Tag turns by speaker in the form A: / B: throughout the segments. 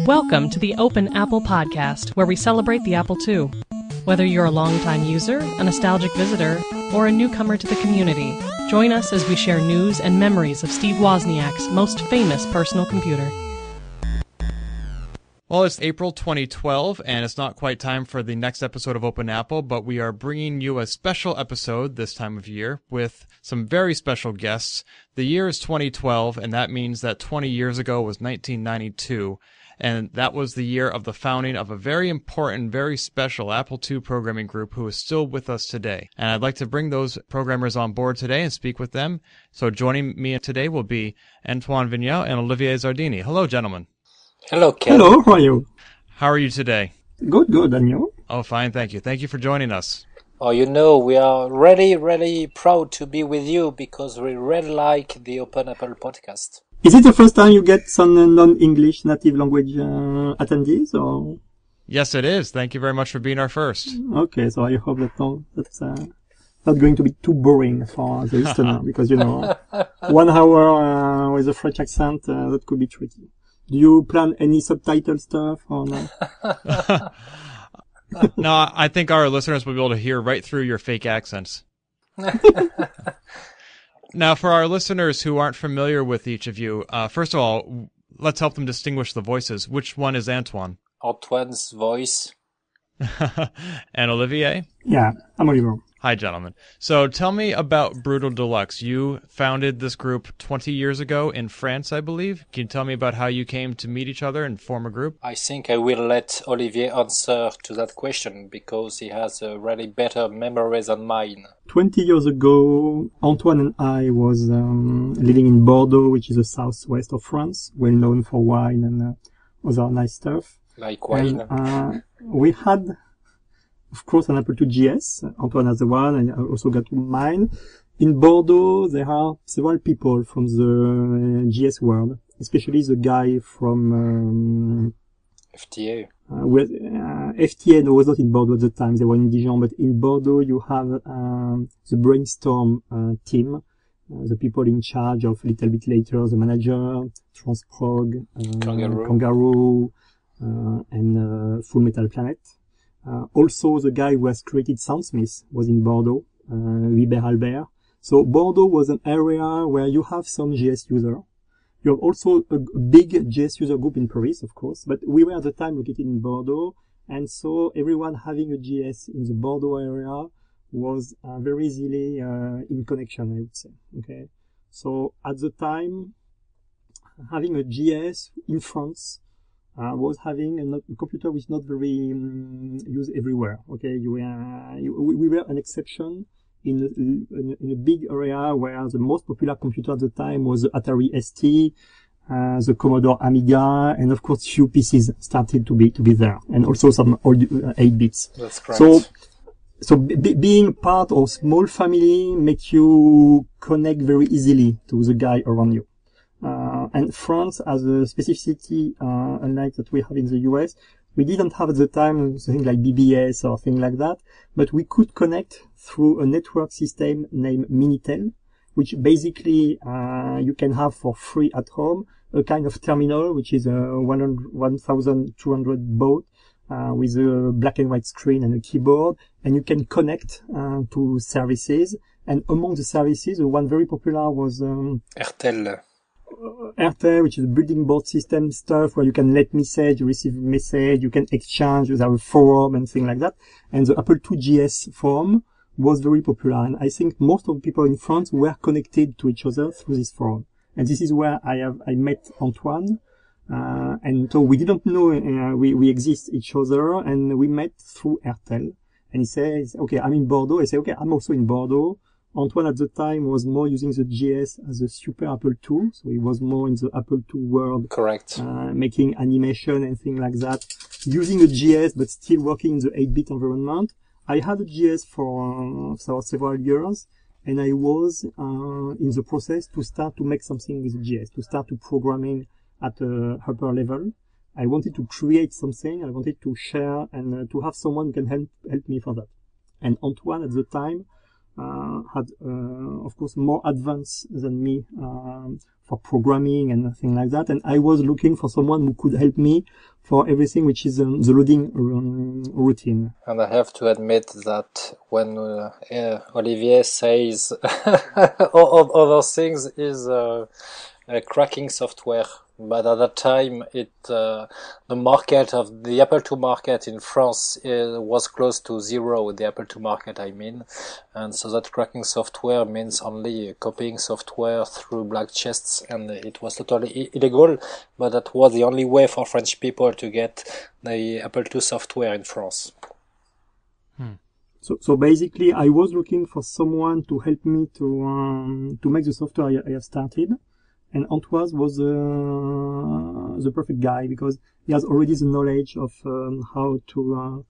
A: Welcome to the Open Apple Podcast, where we celebrate the Apple II. Whether you're a longtime user, a nostalgic visitor, or a newcomer to the community, join us as we share news and memories of Steve Wozniak's most famous personal computer.
B: Well, it's April 2012, and it's not quite time for the next episode of Open Apple, but we are bringing you a special episode this time of year with some very special guests. The year is 2012, and that means that 20 years ago was 1992, and that was the year of the founding of a very important, very special Apple II programming group who is still with us today. And I'd like to bring those programmers on board today and speak with them. So joining me today will be Antoine Vignal and Olivier Zardini. Hello, gentlemen.
C: Hello, Ken.
D: Hello, how are you?
B: How are you today?
D: Good, and you?
B: Oh, fine, thank you. Thank you for joining us.
C: Oh, you know, we are really proud to be with you because we really like the Open Apple podcast.
D: Is it the first time you get some non-English native language attendees, or?
B: Yes, it is. Thank you very much for being our first.
D: Okay, so I hope that's not going to be too boring for the listener, because, 1 hour with a French accent, that could be tricky. Do you plan any subtitle stuff or no?
B: No, I think our listeners will be able to hear right through your fake accents. Now, for our listeners who aren't familiar with each of you, first of all, let's help them distinguish the voices. Which one is Antoine?
C: Antoine's voice.
B: And Olivier?
D: Yeah, I'm Oliver.
B: Hi, gentlemen. So tell me about Brutal Deluxe. You founded this group 20 years ago in France, I believe. Can you tell me about how you came to meet each other and form a group?
C: I think I will let Olivier answer to that question because he has a really better memory than mine.
D: 20 years ago, Antoine and I was living in Bordeaux, which is the southwest of France, well known for wine and other nice stuff.
C: Like wine.
D: And, we had, of course, an Apple II GS. Antoine has the one, and I also got mine. In Bordeaux, there are several people from the GS world, especially the guy from
C: FTA.
D: FTA was not in Bordeaux at the time; they were in Dijon. But in Bordeaux, you have the Brainstorm team, the people in charge of a little bit later the manager, Transprog, Kangaroo, and Full Metal Planet. Also, the guy who has created Soundsmith was in Bordeaux, Hubert Albert. So Bordeaux was an area where you have some GS user. You have also a big GS user group in Paris, of course, but we were at the time located in Bordeaux, and so everyone having a GS in the Bordeaux area was very easily in connection, I would say. Okay, so at the time, having a GS in France was having a computer which is not very used everywhere. Okay, we were an exception in a big area where the most popular computer at the time was the Atari ST, the Commodore Amiga, and of course few PCs started to be there, and also some old 8-bits.
C: That's correct.
D: So being part of small family makes you connect very easily to the guy around you. And France has a specificity, unlike that we have in the US. We didn't have at the time something like BBS or thing like that, but we could connect through a network system named Minitel, which basically, you can have for free at home, a kind of terminal, which is a 1200 baud, with a black and white screen and a keyboard, and you can connect, to services. And among the services, the one very popular was, RTL, which is a building board system stuff where you can let message, receive message, you can exchange, you have a forum and things like that. And the Apple II GS forum was very popular. And I think most of the people in France were connected to each other through this forum. And this is where I met Antoine. And so we didn't know, we exist each other, and we met through RTL. And he says, okay, I'm in Bordeaux. I say, okay, I'm also in Bordeaux. Antoine at the time was more using the GS as a super Apple II, so he was more in the Apple II world.
C: Correct.
D: Making animation and things like that, using a GS but still working in the 8-bit environment. I had a GS for several years, and I was in the process to start to make something with the GS, to start to programming at a upper level. I wanted to create something, I wanted to share and to have someone who can help me for that. And Antoine at the time had, of course, more advanced than me for programming and things like that. And I was looking for someone who could help me for everything which is the loading routine.
C: And I have to admit that when Olivier says other things is cracking software, but at that time the market of the Apple II market in France was close to zero. The Apple II market, I mean, and so that cracking software means only copying software through black chests, and it was totally illegal. But that was the only way for French people to get the Apple II software in France.
D: So basically, I was looking for someone to help me to make the software I have started. And Antoine was the perfect guy because he has already the knowledge of how to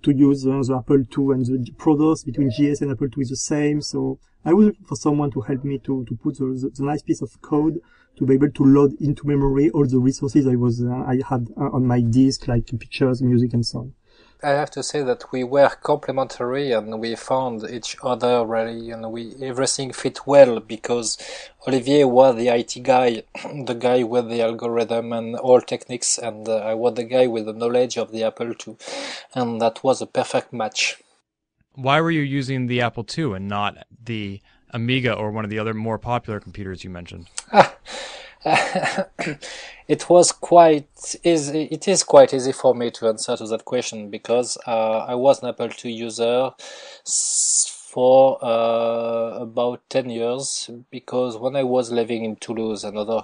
D: use the Apple II, and the products between GS and Apple II is the same. So I was looking for someone to help me to put the nice piece of code to be able to load into memory all the resources I had on my disk, like pictures, music, and so on.
C: I have to say that we were complementary and we found each other really, and everything fit well because Olivier was the IT guy, the guy with the algorithm and all techniques, and I was the guy with the knowledge of the Apple II, and that was a perfect match.
B: Why were you using the Apple II and not the Amiga or one of the other more popular computers you mentioned?
C: It was quite easy. It is quite easy for me to answer to that question because I was an Apple II user for about 10 years, because when I was living in Toulouse, another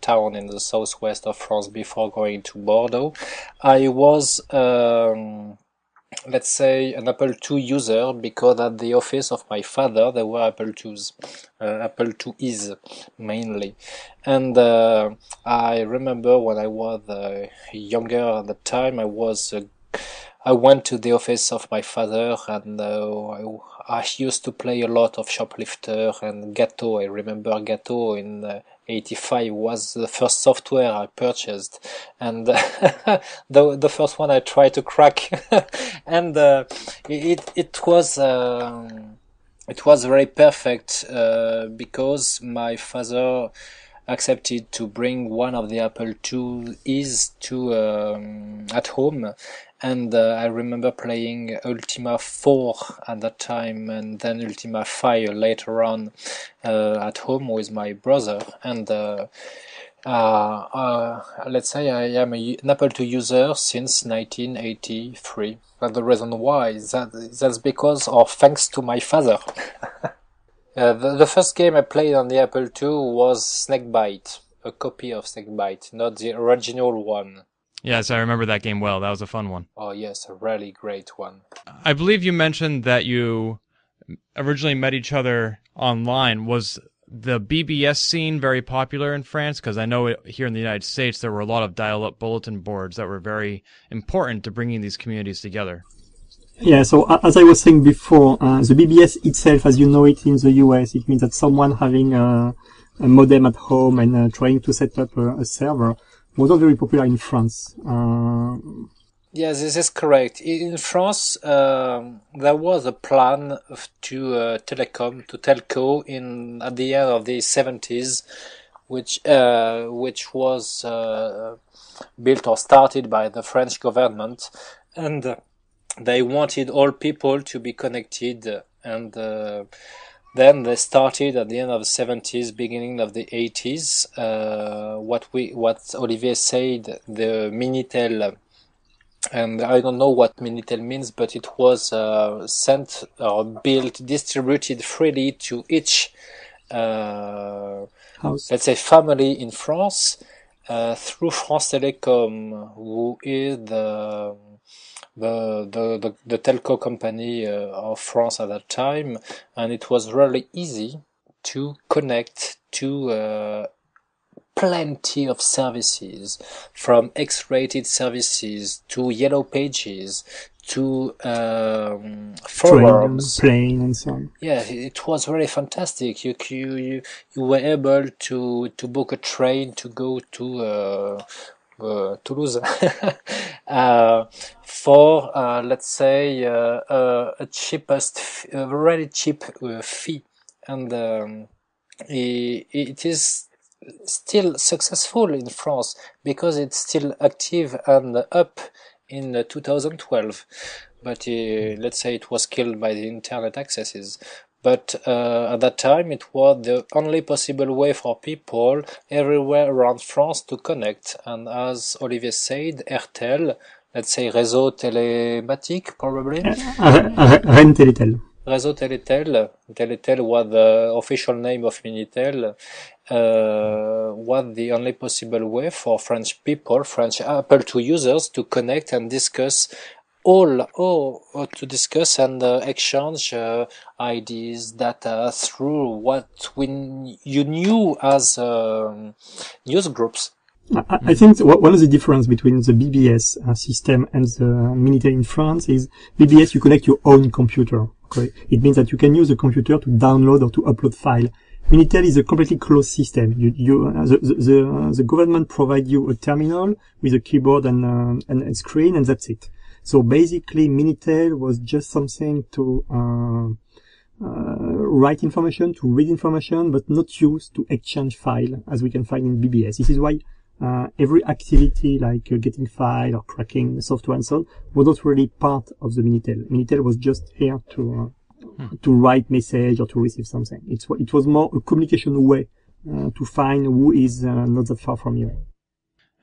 C: town in the southwest of France, before going to Bordeaux, I was let's say an Apple II user, because at the office of my father there were Apple IIs, Apple IIs mainly. And I remember when I was younger at the time, I went to the office of my father, and I used to play a lot of Shoplifter and Gâteau. I remember Gâteau in 85 was the first software I purchased, and the first one I tried to crack, and it was very perfect because my father accepted to bring one of the Apple IIs to at home. And I remember playing Ultima 4 at that time, and then Ultima 5 later on at home with my brother. And let's say I am an Apple II user since 1983. And the reason why is that's because, or thanks to my father. The first game I played on the Apple II was Snakebite, a copy of Snakebite, not the original one.
B: Yes, I remember that game well. That was a fun one.
C: Oh yes, a really great one.
B: I believe you mentioned that you originally met each other online. Was the BBS scene very popular in France? Because I know here in the United States there were a lot of dial-up bulletin boards that were very important to bringing these communities together.
D: Yeah, so as I was saying before, the BBS itself, as you know it in the US, it means that someone having a modem at home and trying to set up a server was not very popular in France.
C: Yes, this is correct. In France, there was a plan to telco at the end of the 70s, which was built or started by the French government, and they wanted all people to be connected, and then they started at the end of the 70s, beginning of the 80s, what Olivier said, the Minitel. And I don't know what Minitel means, but it was sent or built, distributed freely to each
D: House.
C: Let's say family in France through France Telecom, who is the telco company of France at that time, and it was really easy to connect to plenty of services, from X-rated services to Yellow Pages to forums,
D: plane, and so on.
C: Yeah, it was very fantastic. You were able to book a train to go to Toulouse, for let's say a really cheap fee, and it is still successful in France because it's still active and up in 2012. But let's say it was killed by the internet accesses. But at that time, it was the only possible way for people everywhere around France to connect. And as Olivier said, RTL, let's say Réseau Télématique, probably.
D: Rennes Télétel.
C: Réseau Télétel. Télétel was the official name of Minitel. Was the only possible way for French people, French Apple II users, to connect and discuss to discuss and exchange ideas, data through what you knew as news groups.
D: I think one of the difference between the BBS system and the Minitel in France is BBS, you connect your own computer. Okay, it means that you can use the computer to download or to upload file. Minitel is a completely closed system. The government provide you a terminal with a keyboard and a screen, and that's it. So basically, Minitel was just something to write information, to read information, but not used to exchange file as we can find in BBS. This is why every activity like getting file or cracking the software and so on was not really part of the Minitel. Minitel was just here to write message or to receive something. It was more a communication way to find who is not that far from you.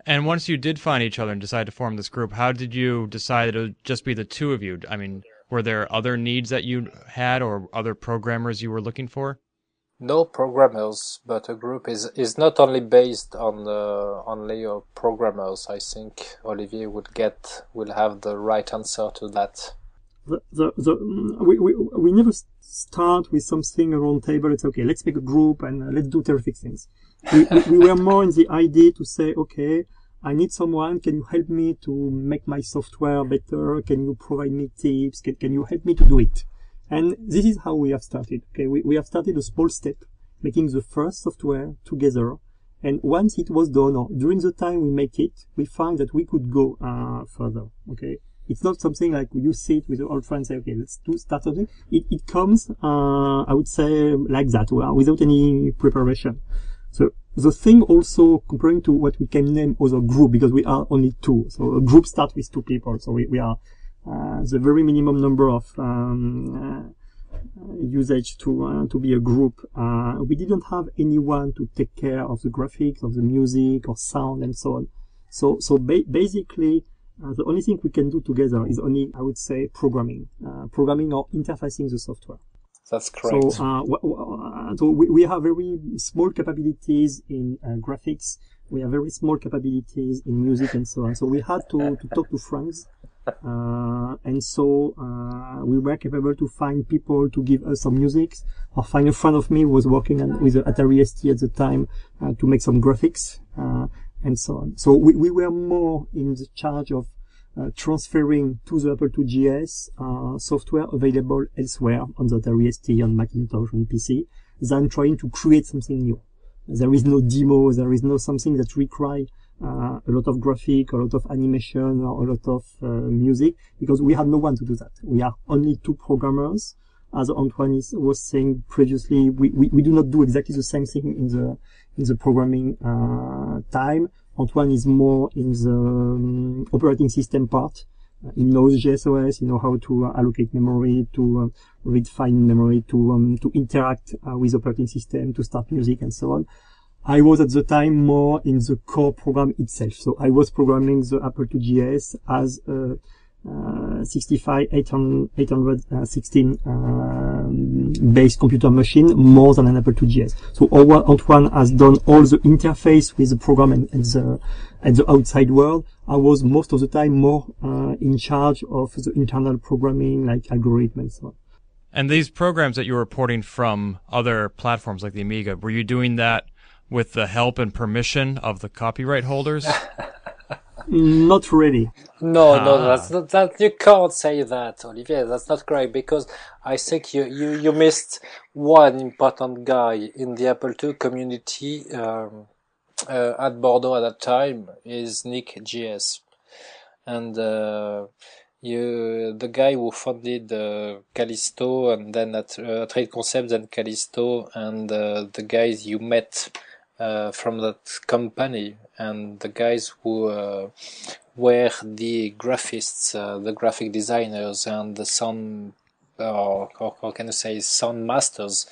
B: And once you did find each other and decide to form this group, how did you decide it would just be the two of you? I mean, were there other needs that you had or other programmers you were looking for?
C: No programmers, but a group is not only based on only programmers. I think Olivier will have the right answer to that.
D: We never start with something around table. It's okay, let's make a group and let's do terrific things. We were more in the idea to say, okay, I need someone. Can you help me to make my software better? Can you provide me tips? Can you help me to do it? And this is how we have started. Okay, we have started a small step, making the first software together. And once it was done, or during the time we make it, we find that we could go further. Okay, it's not something like you sit with your old friends and say, okay, let's start something. It comes, I would say, like that, without any preparation. So the thing also, comparing to what we can name other group, because we are only two. So a group starts with two people. So we are the very minimum number of usage to be a group. We didn't have anyone to take care of the graphics, of the music, or sound, and so on. So basically, the only thing we can do together is only, I would say, programming or interfacing the software.
C: That's correct.
D: So we have very small capabilities in graphics. We have very small capabilities in music and so on. So we had to talk to friends. And so we were capable to find people to give us some music, or find a friend of me who was working with the Atari ST at the time to make some graphics, and so on. So we were more in the charge of transferring to the Apple IIgs software available elsewhere on the Atari ST, on Macintosh, on PC, than trying to create something new. There is no demo, there is no something that requires a lot of graphic, a lot of animation, or a lot of music, because we have no one to do that. We are only two programmers. As Antoine was saying previously, we do not do exactly the same thing in the programming time. Antoine is more in the operating system part. He knows JSOS, he knows how to allocate memory, to read file in memory, to interact with operating system, to start music, and so on. I was at the time more in the core program itself. So I was programming the Apple IIgs as a 816 based computer machine more than an Apple IIgs. So Antoine has done all the interface with the program and the outside world. I was most of the time more in charge of the internal programming, like algorithm and so on.
B: And these programs that you were porting from other platforms like the Amiga, were you doing that with the help and permission of the copyright holders?
D: Not really.
C: No, that's not that. You can't say that, Olivier. That's not correct, because I think you missed one important guy in the Apple II community. at Bordeaux at that time is Nick GS. And the guy who founded Callisto and then at Trade Concepts and Callisto, and the guys you met from that company, and the guys who were the graphists, the graphic designers, and the sound, or how can I say, sound masters,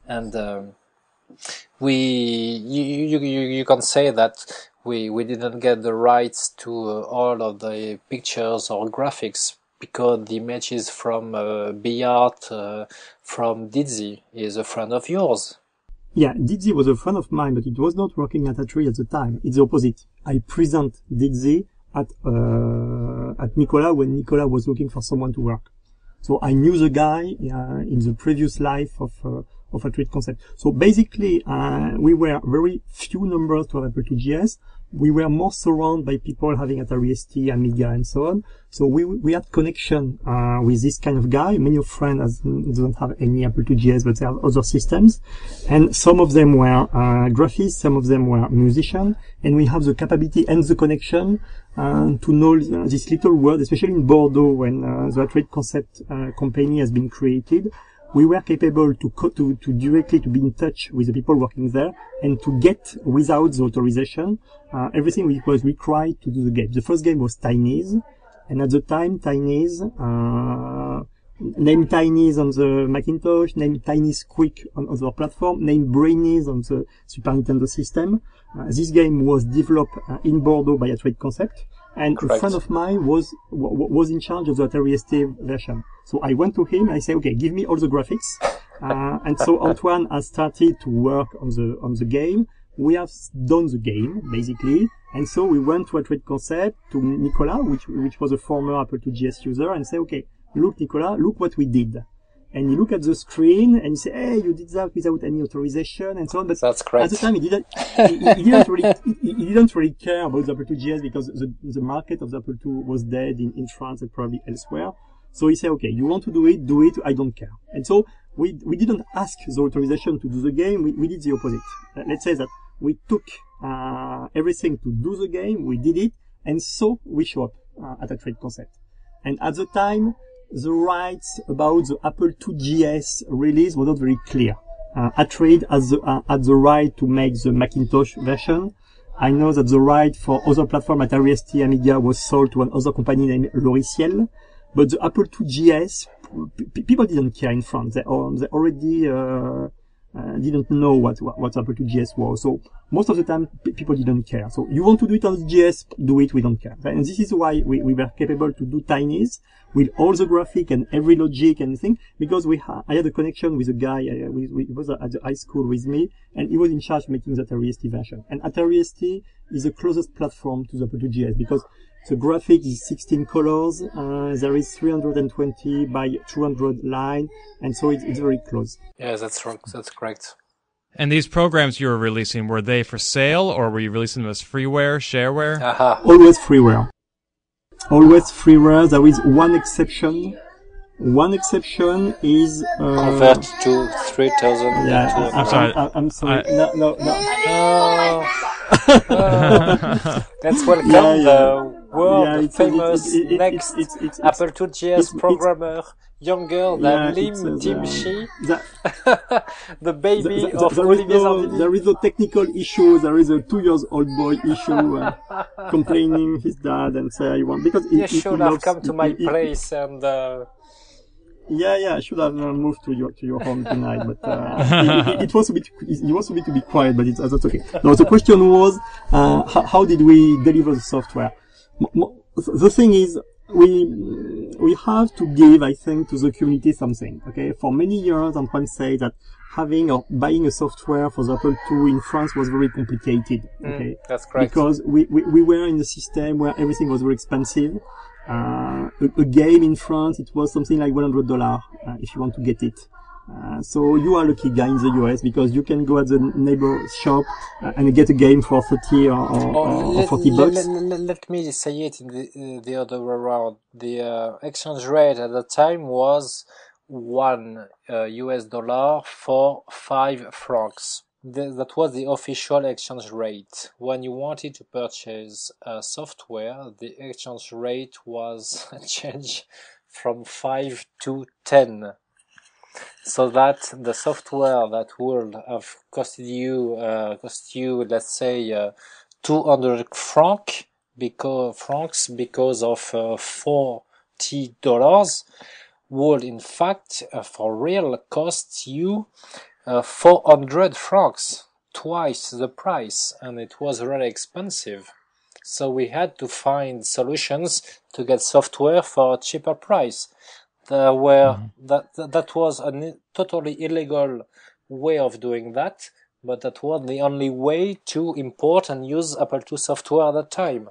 C: and you can say that we didn't get the rights to all of the pictures or graphics because the images from Billard from Dizzy is a friend of yours.
D: Yeah, Dizzy was a friend of mine, but it was not working at Atari at the time. It's the opposite. I present Dizzy at Nicolas when Nicolas was looking for someone to work. So I knew the guy in the previous life of a Trade Concept. So basically, we were very few numbers to have Apple IIgs. We were more surrounded by people having Atari ST, Amiga, and so on. So we had connection with this kind of guy. Many of friends don't have any Apple IIgs, but they have other systems. And some of them were graphists, some of them were musicians. And we have the capability and the connection to know this little world, especially in Bordeaux when the Trade Concept company has been created. We were capable to directly to be in touch with the people working there and to get, without the authorization, everything which was required to do the game. The first game was Tiny's, and at the time, Tiny's, named Tiny's on the Macintosh, named Tiny's Quick on other platform, named Brainies on the Super Nintendo system. This game was developed in Bordeaux by a Trade Concept, and
C: Correct.
D: A friend of mine was in charge of the Atari ST version. So I went to him, I said, okay, give me all the graphics. And so Antoine has started to work on the game. We have done the game, basically. And so we went to a Trade Concept to Nicolas, which was a former Apple IIgs user, and say, okay, look, Nicolas, look what we did. And you look at the screen and you say, hey, you did that without any authorization and so on. But
C: That's correct.
D: at the time, he didn't really care about the Apple IIgs because the market of the Apple II was dead in France and probably elsewhere. So he said, okay, you want to do it, I don't care. And so we didn't ask the authorization to do the game, we did the opposite. Let's say that we took everything to do the game, we did it, and so we show up at a Trade Concept. And at the time, the rights about the Apple IIgs release was not very clear. Atari had the right to make the Macintosh version. I know that the right for other platform Atari ST Amiga was sold to another company named Loriciel. But the Apple IIgs, people didn't care in France. They already didn't know what Apple IIgs was. So most of the time, people didn't care. So you want to do it on the GS, do it, we don't care. And this is why we were capable to do Tiny's with all the graphic and every logic and everything, because I had a connection with a guy, he was at the high school with me, and he was in charge of making the Atari ST version. And Atari ST is the closest platform to the Apple IIgs because the graphic is 16 colors, there is 320 by 200 line, and so it's very close.
C: Yeah, that's correct.
B: And these programs you were releasing, were they for sale, or were you releasing them as freeware, shareware?
C: Aha.
D: Always freeware. Always freeware. There is one exception. One exception is
C: Convert to 3000.
D: Yeah,
B: I'm sorry.
D: I'm sorry. No.
C: Let's welcome the world famous next Apple IIgs programmer, younger than Lim Timshi, the baby of Olivier Zardini.
D: There is no technical issue. There is a 2-year-old boy issue complaining his dad and say I want because
C: you should have come to my place and.
D: Yeah, I should have moved to your home tonight, but it was a bit to be quiet, but that's okay. No, the question was how did we deliver the software? The thing is, we have to give, I think, to the community something. Okay, for many years, Antoine said that having or buying a software for the Apple II in France was very complicated. Okay,
C: that's correct.
D: Because we were in a system where everything was very expensive. A game in France, it was something like $100 if you want to get it. So you are a lucky guy in the US because you can go at the neighbor shop and get a game for 30 or 40 bucks.
C: Let me say it in the other way around. The exchange rate at the time was $1 for 5 francs. that was the official exchange rate. When you wanted to purchase software, the exchange rate was changed from 5 to 10. So that the software that would have cost you, let's say, 200 francs because of $40, would in fact, for real, cost you 400 francs, twice the price, and it was really expensive. So we had to find solutions to get software for a cheaper price. That was a totally illegal way of doing that, but that was the only way to import and use Apple II software at that time.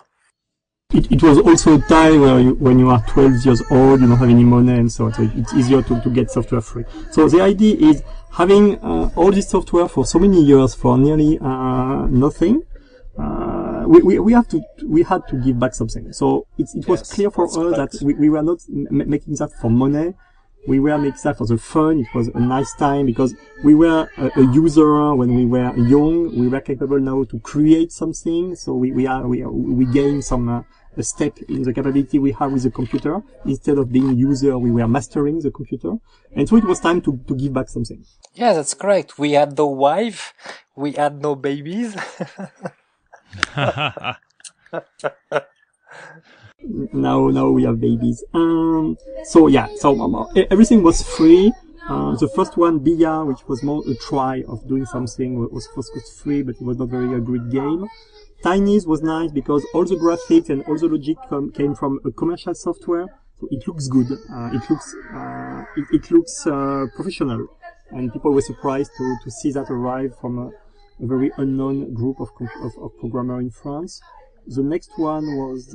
D: It was also a time where when you are 12 years old, you don't have any money, and so it's easier to get software free. So the idea is having all this software for so many years for nearly nothing. We had to give back something. So it was clear for us that we were not making that for money. We were making that for the fun. It was a nice time because we were a user when we were young. We were capable now to create something. So we gained some a step in the capability we have with the computer. Instead of being a user, we were mastering the computer. And so it was time to give back something.
C: Yeah, that's correct. We had no wife. We had no babies.
D: Now we have babies. So everything was free. The first one, Bia, which was more a try of doing something, was free, but it was not very a great game. Tiny's was nice because all the graphics and all the logic came from a commercial software, so it looks good. It looks professional, and people were surprised to see that arrive from a very unknown group of programmers in France. The next one was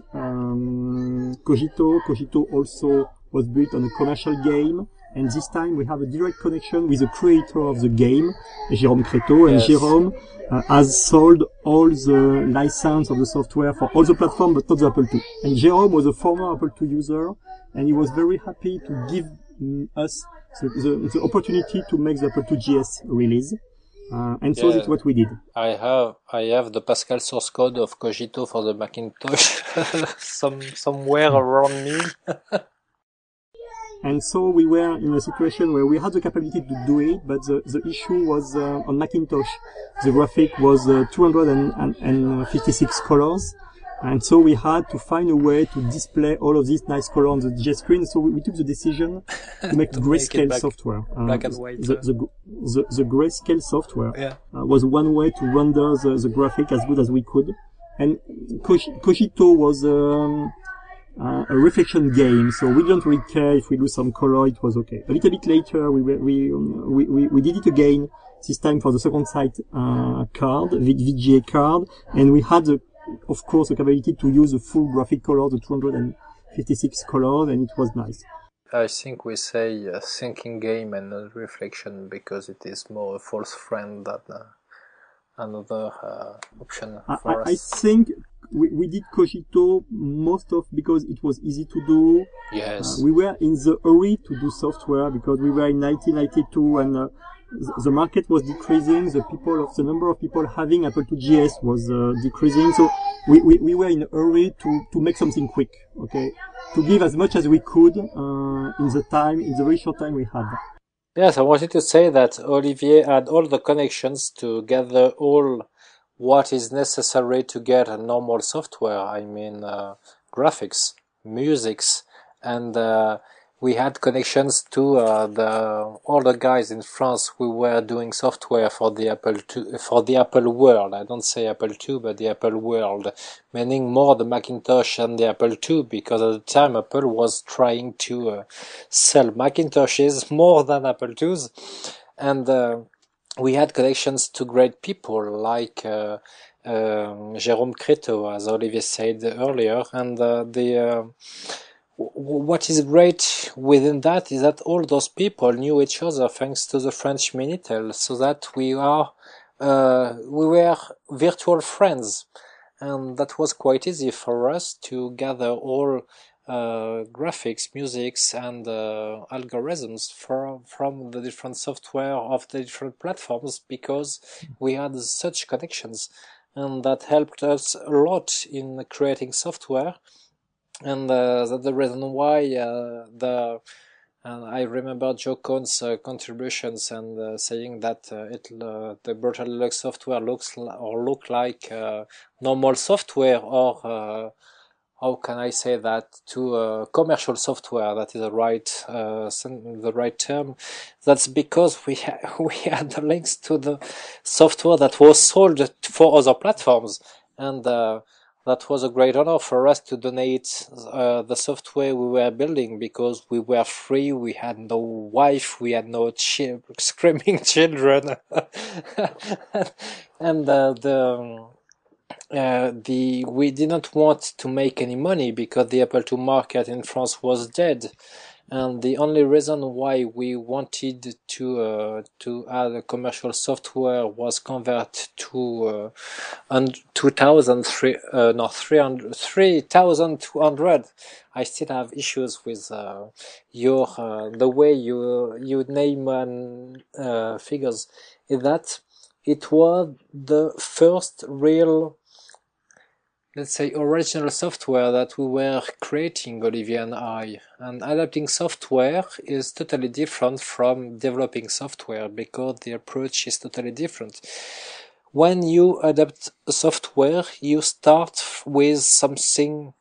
D: Cogito. Cogito also was built on a commercial game, and this time we have a direct connection with the creator of the game, Jérôme Créteau, and Jérôme has sold all the license of the software for all the platforms, but not the Apple II. And Jérôme was a former Apple II user, and he was very happy to give us the opportunity to make the Apple II GS release. And so that's what we did.
C: I have the Pascal source code of Cogito for the Macintosh somewhere around me.
D: And so we were in a situation where we had the capability to do it, but the issue was on Macintosh. The graphic was 256 colors, and so we had to find a way to display all of these nice colors on the GS screen. So we took the decision to make grayscale software.
C: Black and white.
D: The grayscale software was one way to render the graphic as good as we could. And Cogito was a reflection game, so we didn't really care if we lose some color. It was okay. A little bit later, we did it again. This time for the second site card, VGA card, and we had of course the capability to use the full graphic color, the 256 colors, and it was nice.
C: I think we say thinking game and not reflection because it is more a false friend than another option for us.
D: I think we did Cogito because it was easy to do.
C: Yes.
D: We were in the hurry to do software because we were in 1992 and the market was decreasing. The number of people having Apple II GS was decreasing. So we were in a hurry to make something quick. Okay, to give as much as we could in the very short time we had.
C: Yes, I wanted to say that Olivier had all the connections to gather all what is necessary to get a normal software. I mean, graphics, musics, and we had connections to all the guys in France who were doing software for the Apple II, for the Apple world. I don't say Apple II, but the Apple world, meaning more the Macintosh and the Apple II, because at the time Apple was trying to sell Macintoshes more than Apple IIs, and we had connections to great people like Jérôme Créteau, as Olivier said earlier, and what is great within that is that all those people knew each other thanks to the French Minitel, so that we were virtual friends, and that was quite easy for us to gather all graphics, musics, and algorithms from the different software of the different platforms, because we had such connections, and that helped us a lot in creating software. And that's the reason why I remember Joe Cohn's contributions, and saying that the Brutal Deluxe software look like normal software, or how can I say that, to commercial software. That is the right term. That's because we had the links to the software that was sold for other platforms, and that was a great honor for us to donate the software we were building, because we were free, we had no wife, we had no screaming children, and we didn't want to make any money, because the Apple II market in France was dead. And the only reason why we wanted to add a commercial software was convert to 3,200. I still have issues with the way you name figures. Is that it was the first real, let's say, original software that we were creating, Olivier and I. And adapting software is totally different from developing software, because the approach is totally different. When you adapt a software, you start with something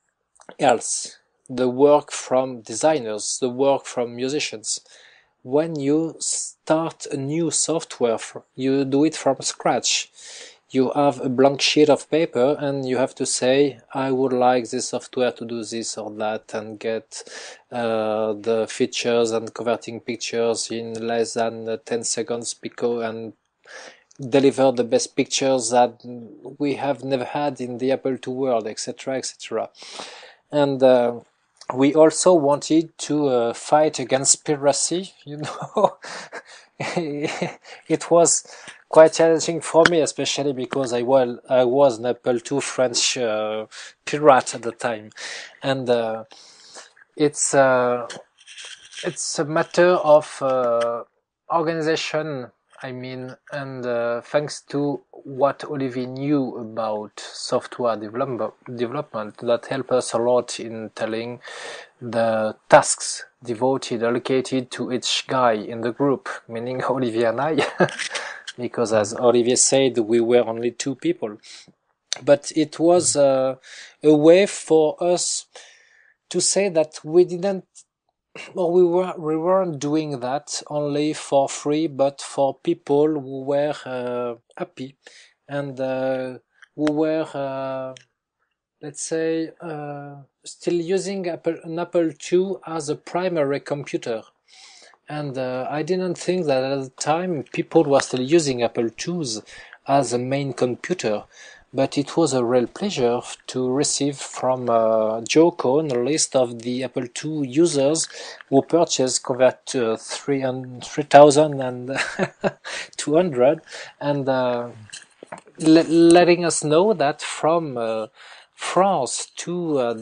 C: else. The work from designers, the work from musicians. When you start a new software, you do it from scratch. You have a blank sheet of paper, and you have to say, I would like this software to do this or that, and get the features and converting pictures in less than 10 seconds, and deliver the best pictures that we have never had in the Apple II world, etc., etc. And we also wanted to fight against piracy, It was quite challenging for me, especially because I was an Apple II French pirate at the time, and it's a matter of organization. I mean, and thanks to what Olivier knew about software development, that helped us a lot in telling the tasks allocated to each guy in the group, meaning Olivier and I. Because as Olivier said, we were only two people. But it was a way for us to say that we weren't doing that only for free, but for people who were happy, and who were, let's say, still using an Apple II as a primary computer. And I didn't think that at the time people were still using Apple IIs as a main computer, but it was a real pleasure to receive from Joe Cohn a list of the Apple II users who purchased convert to 3,200, and letting us know that from France to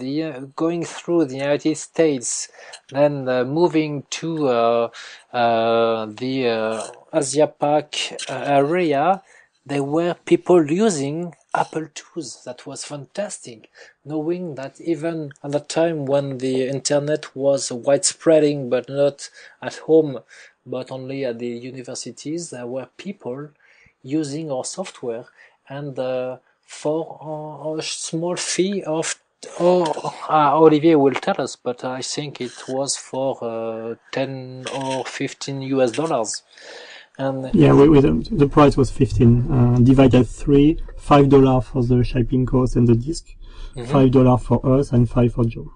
C: going through the United States, then moving to the Asia Pac area, there were people using Apple IIs. That was fantastic, knowing that even at the time when the internet was widespreading, but not at home, but only at the universities, there were people using our software, and for a small fee of, Olivier will tell us, but I think it was for 10 or 15 US dollars. And
D: yeah, the price was 15, divided 3, $5 for the shipping cost and the disc, $5 for us and 5 for Joe.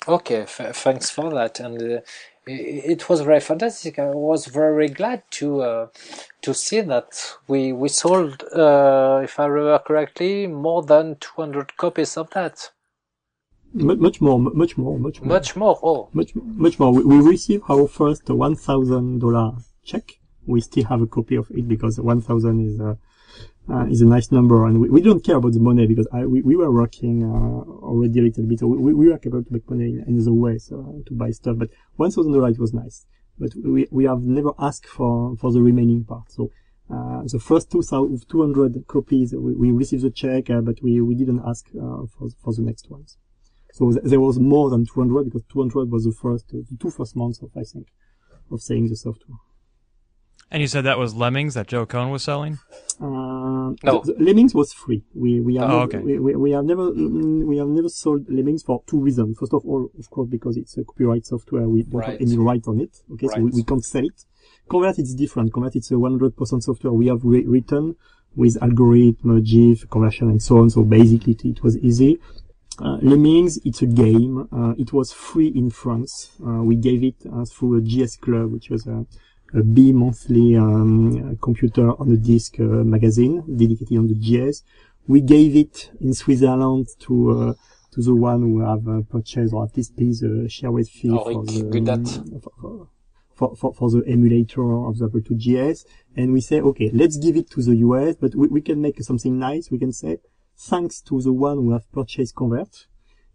C: Okay, thanks for that. And it was very fantastic. I was very glad to see that we sold, if I remember correctly, more than 200 copies of that.
D: Much more. Oh, much more. We received our first $1,000 check. We still have a copy of it because 1,000 is is a nice number, and we don't care about the money because we were working already a little bit. So we were capable to make money in other ways, to buy stuff. But $1,000 it was nice. But we have never asked for the remaining part. So the first 200 copies we received the check, but we didn't ask for the next ones. So there was more than 200 because 200 was the two first months of, I think, of selling the software.
B: And you said that was Lemmings that Joe Cohn was selling?
C: No.
D: The Lemmings was free. We have
B: okay.
D: we have never sold Lemmings for two reasons. First of all, of course, because it's a copyright software, we don't have any right on it. Okay, so we can't sell it. Convert is different. Convert it's a 100% software we have written with algorithm, GIF, conversion, and so on. So basically, it was easy. Lemmings, it's a game. It was free in France. We gave it through a GS Club, which was a bi-monthly computer on a disk magazine dedicated on the GS. We gave it in Switzerland to the one who have purchased or at least paid the shareware fee for the emulator of the Apple II GS. And we say, okay, let's give it to the US, but we can make something nice. We can say, thanks to the one who have purchased Convert.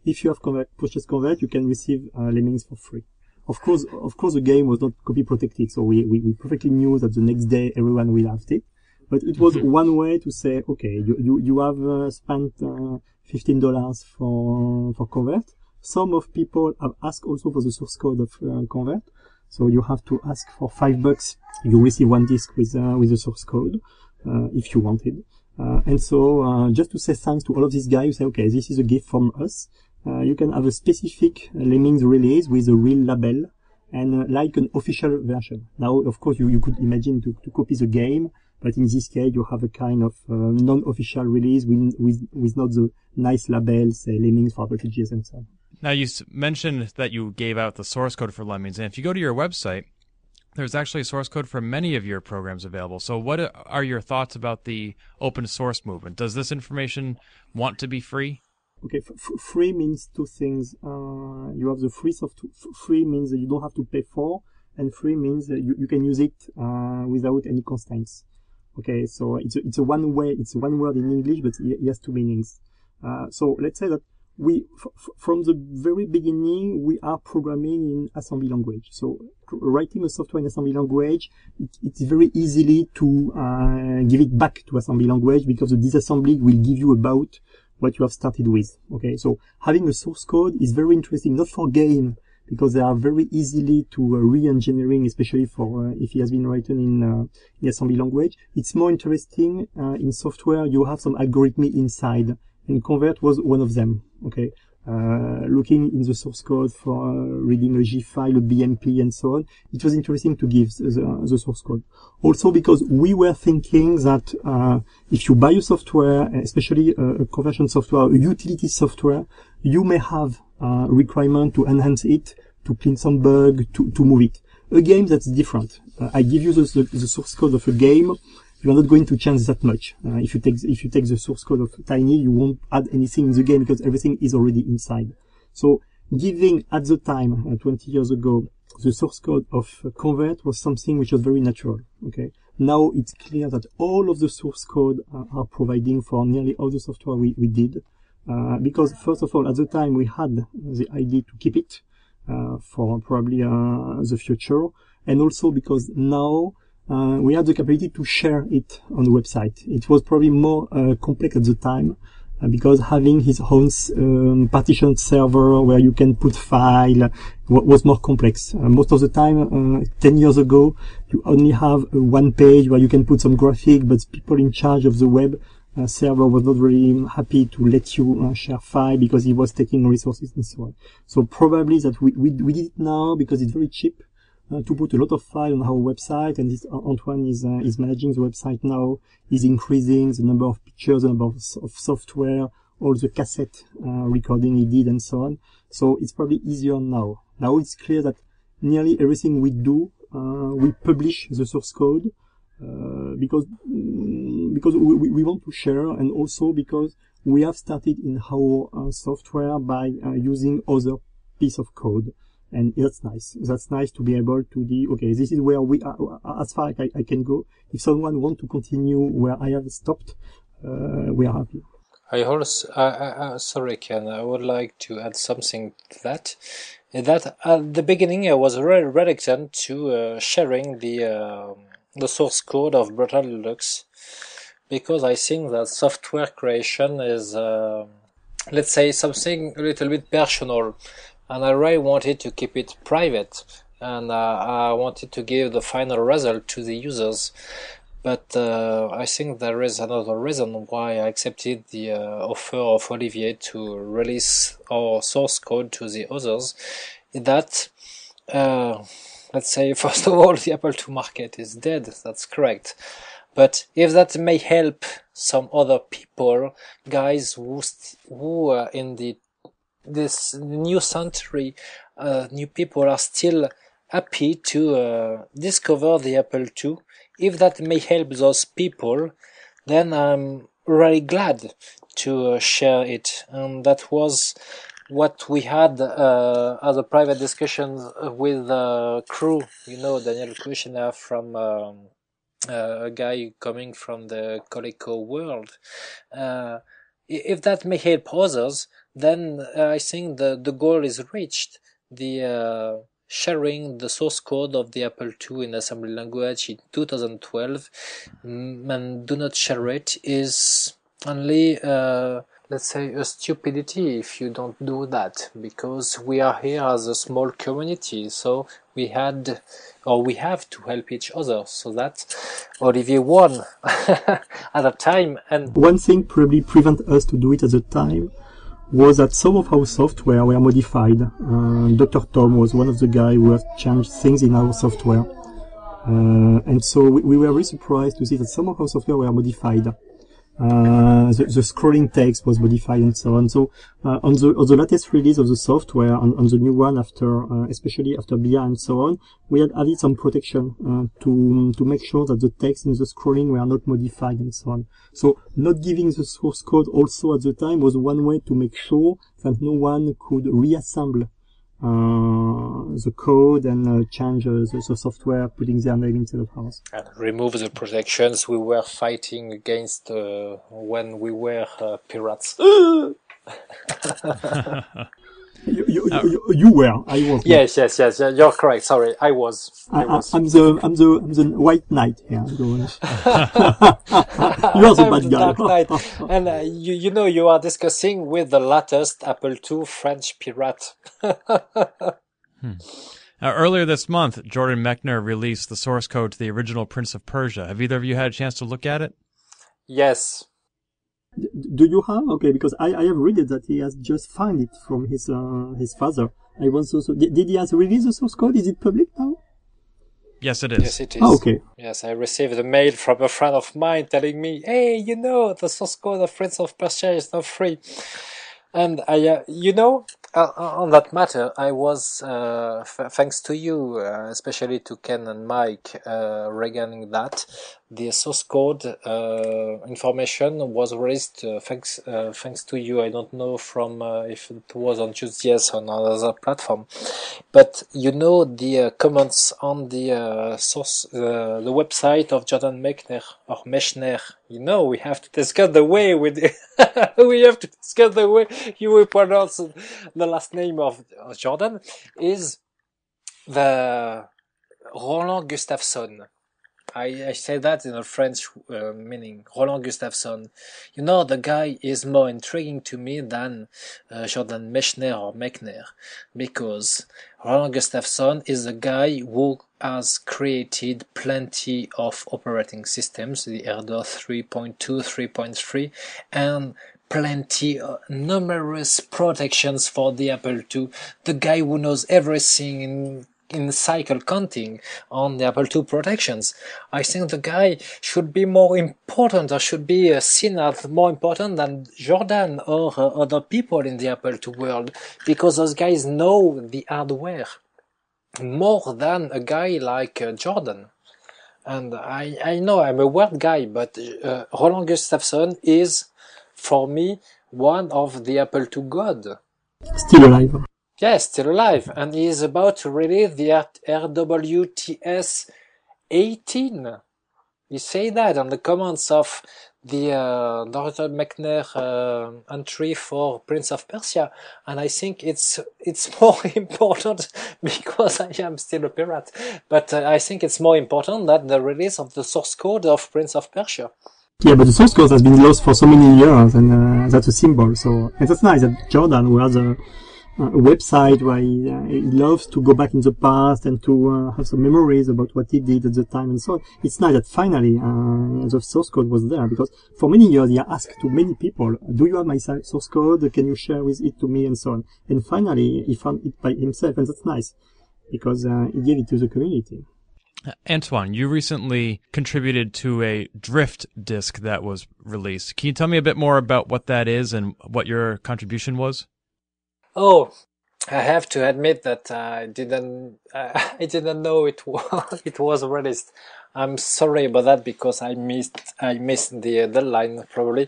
D: If you have purchased Convert, you can receive Lemmings for free. Of course, the game was not copy protected, so we perfectly knew that the next day everyone will have it. But it was one way to say, okay, you have spent $15 for Convert. Some of people have asked also for the source code of Convert, so you have to ask for $5. You receive one disk with the source code if you wanted. And so just to say thanks to all of these guys, you say, okay, this is a gift from us. You can have a specific Lemmings release with a real label and like an official version. Now, of course, you could imagine to copy the game, but in this case, you have a kind of non-official release with not the nice labels, say Lemmings for Apple IIgs and so on.
B: Now, you mentioned that you gave out the source code for Lemmings, and if you go to your website, there's actually a source code for many of your programs available. So what are your thoughts about the open source movement? Does this information want to be free?
D: Okay, free means two things. You have the free software. Free means that you don't have to pay for, and free means that you can use it without any constraints. Okay, so it's a one way. It's one word in English, but it has two meanings. So let's say that from the very beginning, we are programming in assembly language. So writing a software in assembly language, it's very easily to give it back to assembly language because the disassembly will give you about what you have started with. Okay, so having a source code is very interesting, not for game, because they are very easily to re-engineering, especially for if it has been written in assembly language. It's more interesting in software. You have some algorithm inside, and Convert was one of them. Okay, looking in the source code for reading a GIF file, a BMP, and so on. It was interesting to give the source code. Also because we were thinking that if you buy a software, especially a conversion software, a utility software, you may have requirement to enhance it, to clean some bug, to move it. A game, that's different. I give you the source code of a game. You are not going to change that much. If you take the source code of Tiny, you won't add anything in the game because everything is already inside. So giving at the time, 20 years ago, the source code of Convert was something which was very natural. Okay. Now it's clear that all of the source code are providing for nearly all the software we did. Because first of all, at the time we had the idea to keep it, for probably, the future. And also because now, we had the capability to share it on the website. It was probably more complex at the time because having his own partition server where you can put file was more complex. Most of the time, 10 years ago, you only have one page where you can put some graphic, but people in charge of the web server was not very happy to let you share file because he was taking resources and so on. So probably that we did it now because it's very cheap. To put a lot of files on our website, and this Antoine is managing the website now. He's increasing the number of pictures, the number of software, all the cassette recording he did, and so on. So it's probably easier now. Now it's clear that nearly everything we do, we publish the source code because we want to share, and also because we have started in our software by using other piece of code. And that's nice. That's nice to be able to okay, this is where we are, as far as I can go. If someone wants to continue where I have stopped, we are happy.
C: I also, sorry, Ken, I would like to add something to that. That at the beginning I was very reluctant to sharing the source code of Brutal Deluxe, because I think that software creation is, let's say, something a little bit personal, and I really wanted to keep it private, and I wanted to give the final result to the users. But I think there is another reason why I accepted the offer of Olivier to release our source code to the others, that, let's say, first of all, the Apple II market is dead, that's correct. But if that may help some other people, guys who are in this new century, new people are still happy to discover the Apple II. If that may help those people, then I'm really glad to share it. And that was what we had as a private discussion with Crew, Daniel Kushner from a guy coming from the Coleco world. If that may help others, then I think the goal is reached. The sharing the source code of the Apple II in assembly language in 2012, and do not share it is only, let's say, a stupidity if you don't do that, because we are here as a small community, so we have to help each other. So that Olivier won at a time. And
D: one thing probably prevent us to do it at the time was that some of our software were modified. Dr. Tom was one of the guys who have changed things in our software. And so we were very surprised to see that some of our software were modified. The scrolling text was modified and so on. So, on the latest release of the software, on the new one after, especially after BIA and so on, we had added some protection, to make sure that the text in the scrolling were not modified and so on. So, not giving the source code also at the time was one way to make sure that no one could reassemble the code and change the software, putting their name instead of ours.
C: And remove the protections we were fighting against when we were pirates.
D: You were. I was.
C: Yes. You're correct. Sorry, I was.
D: I'm the white knight here. You are the bad guy.
C: Dark Knight. And you are discussing with the latest Apple II French pirate.
B: Now, earlier this month, Jordan Mechner released the source code to the original Prince of Persia. Have either of you had a chance to look at it?
C: Yes.
D: Do you have? Okay, because I have read it that he has just found it from his father. I was also, did he has released the source code? Is it public now?
B: Yes, it is.
C: Yes, it is.
D: Oh, okay.
C: Yes, I received a mail from a friend of mine telling me, hey, the source code of Prince of Persia is not free. And on that matter, I was, thanks to you, especially to Ken and Mike, regarding that, the source code information was raised thanks to you. I don't know from if it was on JustJS or on another platform, but the comments on the source, the website of Jordan Mechner or Mechner. We have to discuss the way we have to discuss the way you will pronounce the last name of Jordan is the Roland Gustafsson. I say that in a French meaning. Roland Gustafsson. The guy is more intriguing to me than Jordan Mechner or Mechner, because Roland Gustafsson is a guy who has created plenty of operating systems, the Erdor 3.2, 3.3, and plenty, numerous protections for the Apple II. The guy who knows everything in cycle counting on the Apple II protections. I think the guy should be more important, or should be seen as more important than Jordan or other people in the Apple II world, because those guys know the hardware more than a guy like Jordan. And I know I'm a word guy, but Roland Gustafsson is, for me, one of the Apple II god.
D: Still alive.
C: Yes, still alive, and he is about to release the RWTS 18. You say that on the comments of the Dr. McNair entry for Prince of Persia, and I think it's more important because I am still a pirate. But I think it's more important than the release of the source code of Prince of Persia.
D: Yeah, but the source code has been lost for so many years, and that's a symbol. So, and that's nice that Jordan, who has a website where he loves to go back in the past and to have some memories about what he did at the time and so on. It's nice that finally the source code was there, because for many years he asked to many people, do you have my source code? Can you share it to me and so on? And finally he found it by himself, and that's nice because he gave it to the community.
B: Antoine, you recently contributed to a drift disc that was released. Can you tell me a bit more about what that is and what your contribution was?
C: Oh, I have to admit that I didn't know it was released. I'm sorry about that because I missed the deadline probably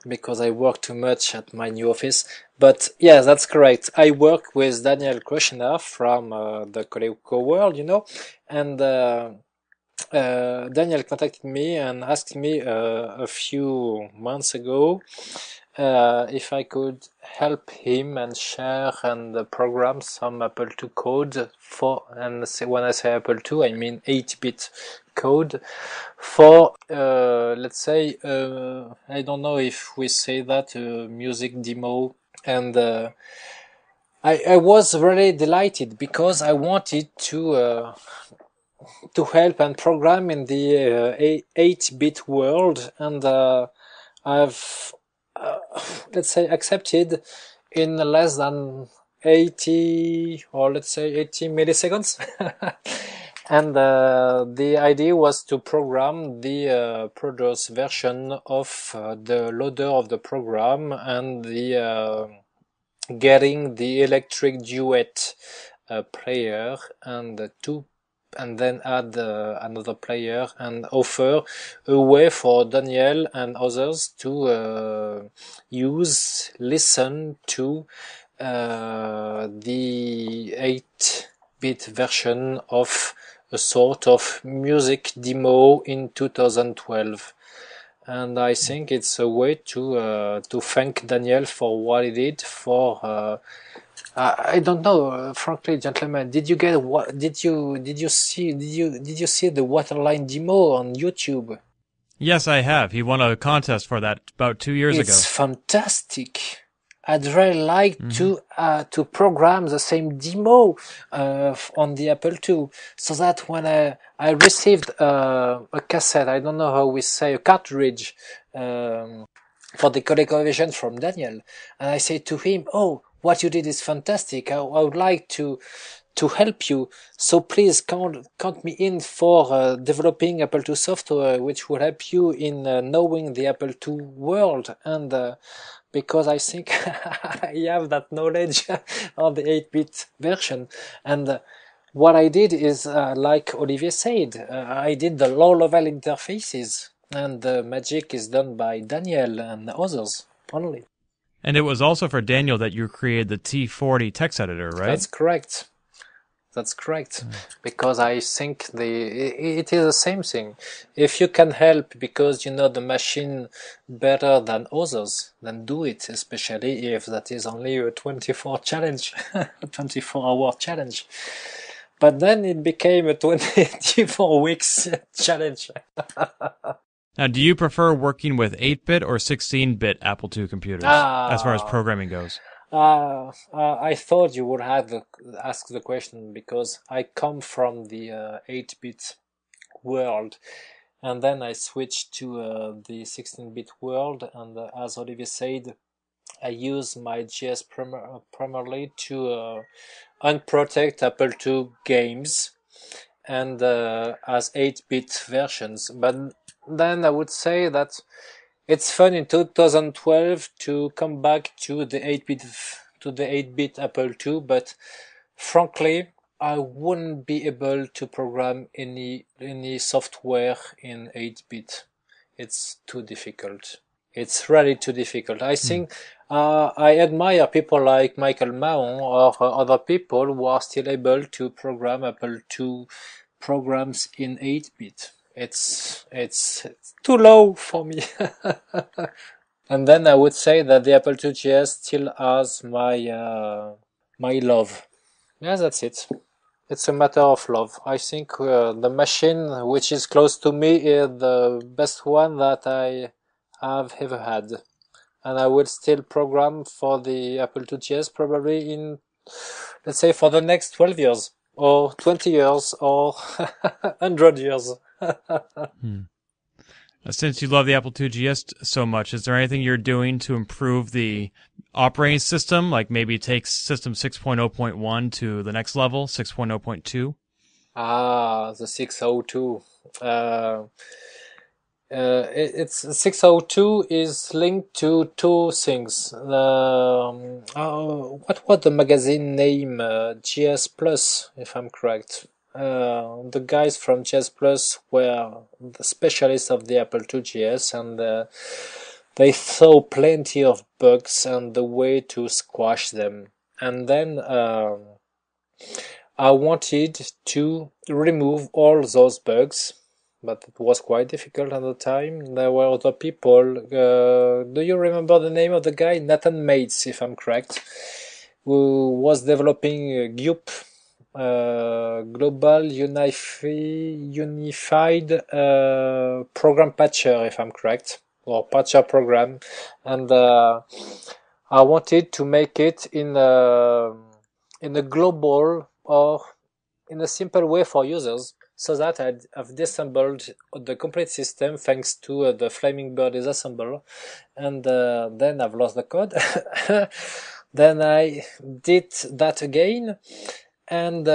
C: because I work too much at my new office. But yeah, that's correct. I work with Daniel Kushner from the Coleco world, and Daniel contacted me and asked me a few months ago if I could help him and share and program some Apple II code for, and when I say Apple II, I mean 8-bit code for, let's say, I don't know if we say that, music demo. And I was really delighted because I wanted to help and program in the 8-bit world, and I've let's say accepted in less than 80 milliseconds. And the idea was to program the produced version of the loader of the program and the getting the electric duet player and then add another player and offer a way for Daniel and others to listen to the 8-bit version of a sort of music demo in 2012. And I think it's a way to thank Daniel for what he did for. I don't know, frankly, gentlemen. Did you see the Waterline demo on YouTube?
B: Yes, I have. He won a contest for that about 2 years ago.
C: It's fantastic. I'd really like to program the same demo on the Apple II, so that when I received a cassette, I don't know how we say, a cartridge for the Coleco version from Daniel, and I said to him, "Oh, what you did is fantastic. I would like to help you. So please count me in for developing Apple II software, which will help you in knowing the Apple II world." And because I think I have that knowledge of the 8-bit version. And what I did is, like Olivier said, I did the low-level interfaces, and the magic is done by Daniel and others only.
B: And it was also for Daniel that you created the T40 text editor, right?
C: That's correct. Because I think it is the same thing. If you can help because you know the machine better than others, then do it, especially if that is only a 24 challenge, a 24-hour challenge. But then it became a 24 weeks challenge.
B: Now, do you prefer working with 8-bit or 16-bit Apple II computers as far as programming goes?
C: I thought you would have ask the question because I come from the 8-bit world, and then I switched to the 16-bit world, and as Olivier said, I use my GS primarily to unprotect Apple II games and as 8-bit versions. But then I would say that it's fun in 2012 to come back to the 8-bit Apple II, but frankly, I wouldn't be able to program any software in 8-bit. It's too difficult. It's really too difficult. I think I admire people like Michael Mahon or other people who are still able to program Apple II programs in 8-bit. It's too low for me. And then I would say that the Apple IIgs still has my love. Yeah, that's it. It's a matter of love. I think the machine which is close to me is the best one that I have ever had. And I will still program for the Apple IIgs probably in, let's say, for the next 12 years, or 20 years, or 100 years.
B: Since you love the Apple IIgs so much, is there anything you're doing to improve the operating system, like maybe take system 6.0.1 to the next level, 6.0.2?
C: The 602. It's 602 is linked to two things. What was the magazine name? GS Plus, if I'm correct. The guys from GS Plus were the specialists of the Apple IIgs, and they saw plenty of bugs and the way to squash them. And then I wanted to remove all those bugs, but it was quite difficult at the time. There were other people. Do you remember the name of the guy? Nathan Mates, if I'm correct, who was developing GUP, Global Unified Program Patcher, if I'm correct, or patcher program. And I wanted to make it in a global or in a simple way for users, so that I've disassembled the complete system thanks to the Flaming Bird disassemble, and then I've lost the code. Then I did that again, and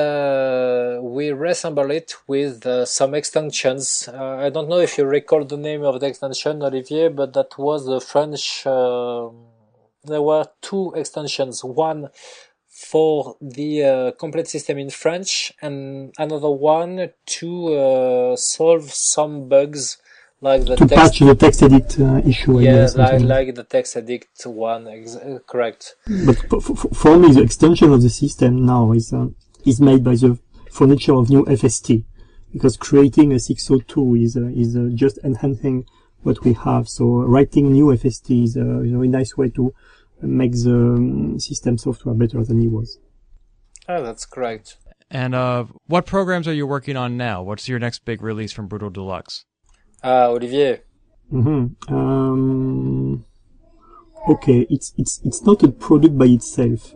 C: we reassemble it with some extensions. I don't know if you recall the name of the extension, Olivier, but that was the French. There were two extensions, one for the complete system in French, and another one to solve some bugs, like the
D: patch the text edit issue.
C: Yeah, like the text edit one, correct.
D: But for me, the extension of the system now is made by the furniture of new FST, because creating a 602 is just enhancing what we have. So writing new FST is a very nice way to make the system software better than it was.
C: Oh, that's correct.
B: And what programs are you working on now? What's your next big release from Brutal Deluxe?
C: Olivier.
D: Okay, it's not a product by itself.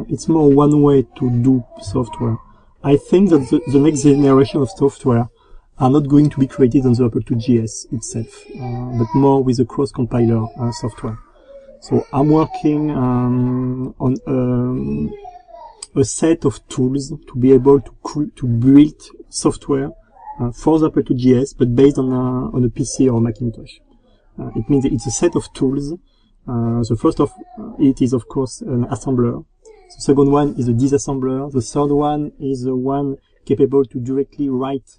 D: It's more one way to do software. I think that the next generation of software are not going to be created on the Apple IIgs itself, but more with a cross-compiler software. So I'm working on a set of tools to be able to build software for the Apple IIgs, but based on a PC or Macintosh. It means it's a set of tools. The first of it is, of course, an assembler. The second one is a disassembler. The third one is the one capable to directly write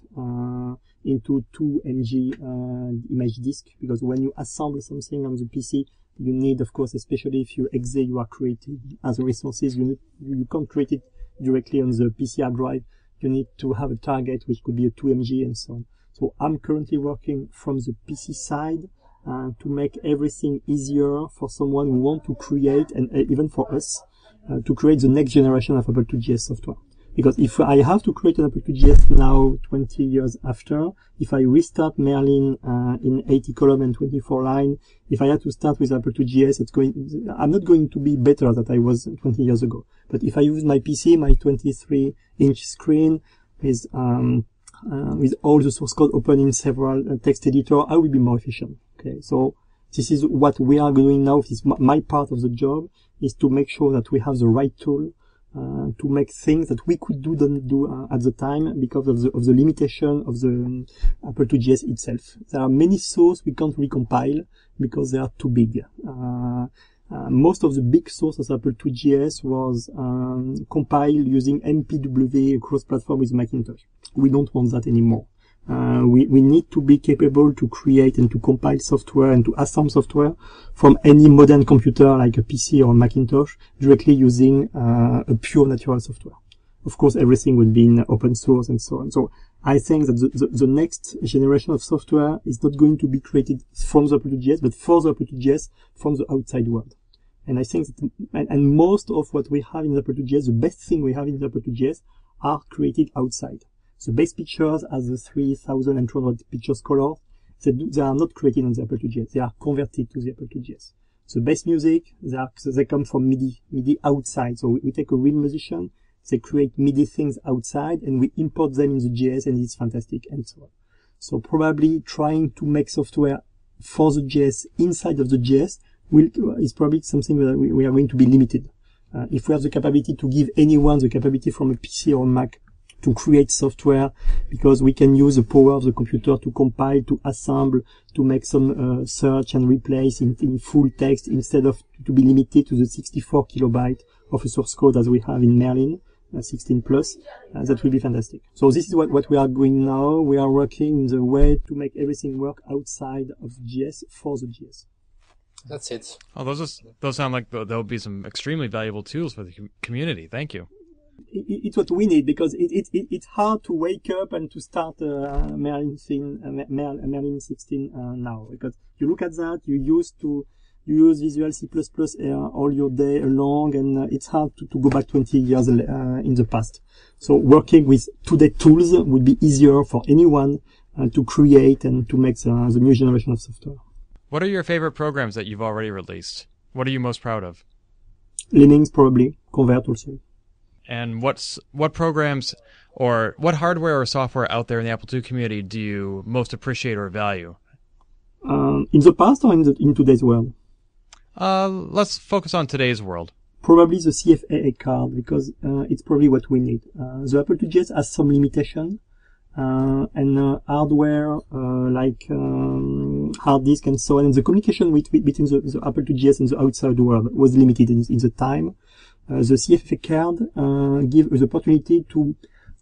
D: into 2 MB image disk, because when you assemble something on the PC, you need, of course, especially if you exe you are creating as resources, you can't create it directly on the PC hard drive. You need to have a target, which could be a 2 MB and so on. So I'm currently working from the PC side to make everything easier for someone who want to create, and even for us, to create the next generation of Apple IIgs software. Because if I have to create an Apple IIgs now, 20 years after, if I restart Merlin in 80 column and 24 line, if I had to start with Apple IIgs, I'm not going to be better than I was 20 years ago. But if I use my PC, my 23-inch screen, with all the source code open in several text editor, I will be more efficient. Okay, so this is what we are doing now. This is my part of the job, is to make sure that we have the right tool to make things that we don't do at the time because of the limitation of the Apple IIgs itself. There are many sources we can't recompile because they are too big. Most of the big sources of Apple IIgs was compiled using MPW cross-platform with Macintosh. We don't want that anymore. We need to be capable to create and to compile software and to assemble software from any modern computer like a PC or a Macintosh directly using a pure natural software. Of course, everything will be in open source and so on. So I think that the next generation of software is not going to be created from the Apple2JS, but for the Apple2JS from the outside world. And I think that, and most of what we have in the Apple2JS, the best thing we have in the Apple2JS are created outside. The base pictures as the 3,200 pictures color, they are not created on the Apple2JS. They are converted to the Apple2JS. The bass music, they come from MIDI outside. So we take a real musician, they create MIDI things outside, and we import them in the JS, and it's fantastic, and so on. So probably trying to make software for the JS inside of the JS is probably something that we are going to be limited. If we have the capability to give anyone the capability from a PC or a Mac to create software, because we can use the power of the computer to compile, to assemble, to make some search and replace in full text instead of to be limited to the 64 kilobyte of a source code as we have in Merlin 16 plus. That will be fantastic. So this is what we are doing now. We are working in the way to make everything work outside of GS for the GS.
C: That's it.
B: Oh, those sound like there'll be some extremely valuable tools for the community. Thank you.
D: It's what we need, because it's hard to wake up and to start Merlin 16 now, because you look at that, you use Visual C++ all your day long, and it's hard to go back 20 years in the past. So working with today's tools would be easier for anyone to create and to make the new generation of software.
B: What are your favorite programs that you've already released? What are you most proud of?
D: Linux, probably. Convert also.
B: And what programs or what hardware or software out there in the Apple II community do you most appreciate or value?
D: In the past or in today's world?
B: Let's focus on today's world.
D: Probably the CFAA card, because it's probably what we need. The Apple2JS has some limitation, and hardware like hard disk and so on, and the communication between the Apple2JS and the outside world was limited in the time. The CFA card gives the opportunity to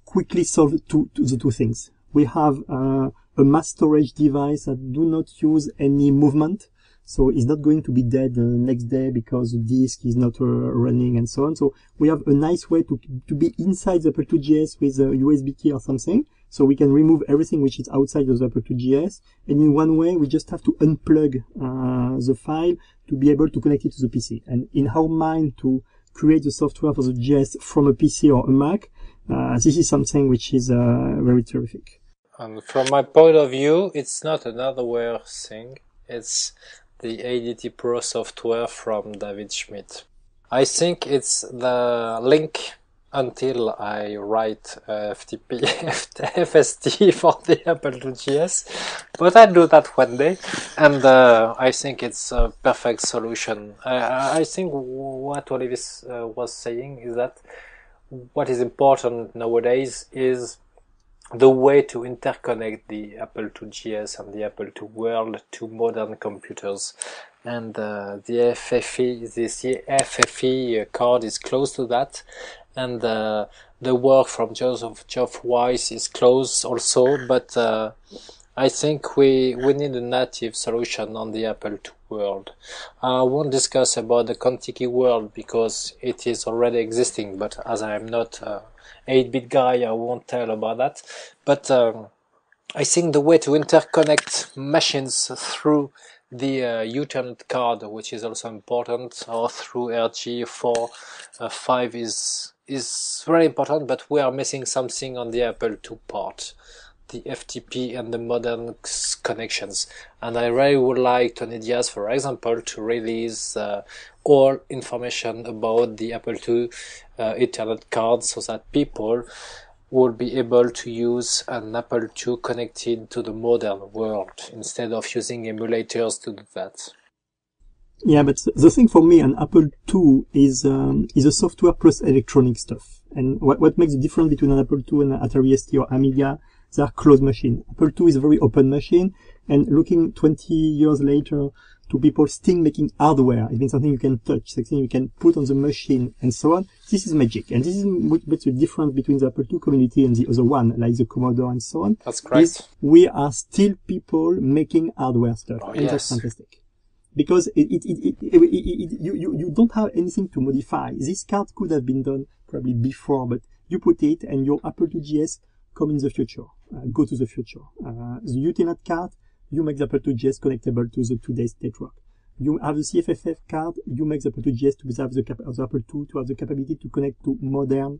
D: quickly solve the two things. We have a mass storage device that do not use any movement, so it's not going to be dead the next day because the disk is not running and so on. So we have a nice way to be inside the Apple2JS with a USB key or something, so we can remove everything which is outside of the Apple2JS, and in one way we just have to unplug the file to be able to connect it to the PC. And in our mind, to create the software for the JS from a PC or a Mac, this is something which is very terrific.
C: From my point of view, it's not an hardware thing, it's the ADT Pro software from David Schmidt. I think it's the link until I write FST for the Apple2JS, but I'll do that one day, and I think it's a perfect solution. I think what Olivier was saying is that what is important nowadays is the way to interconnect the Apple2JS and the Apple II world to modern computers. And the FFE card is close to that, and the work from Geoff Weiss is close also, but I think we need a native solution on the Apple II world. I won't discuss about the Contiki world because it is already existing, but as I am not 8-bit guy, I won't tell about that. But I think the way to interconnect machines through the Ethernet card, which is also important, or through RG4.5 is very important, but we are missing something on the Apple II part, the FTP and the modern connections. And I really would like Tony Diaz, for example, to release all information about the Apple II Ethernet card, so that people will be able to use an Apple II connected to the modern world instead of using emulators to do that.
D: Yeah, but the thing for me, an Apple II is a software plus electronic stuff. And what makes the difference between an Apple II and an Atari ST or Amiga they are closed machine. Apple II is a very open machine, and looking 20 years later to people still making hardware, it means something you can touch, something you can put on the machine, and so on. This is magic, and this is what makes the difference between the Apple II community and the other one, like the Commodore and so on.
C: That's correct.
D: We are still people making hardware stuff, and
C: yes.
D: that's fantastic. Because you don't have anything to modify. This card could have been done probably before, but you put it and your Apple IIgs come in the future, go to the future. The Utenet card, you make the Apple IIgs connectable to the today's network. You have the CFFF card, you make the Apple IIgs to have the Apple II to have the capability to connect to modern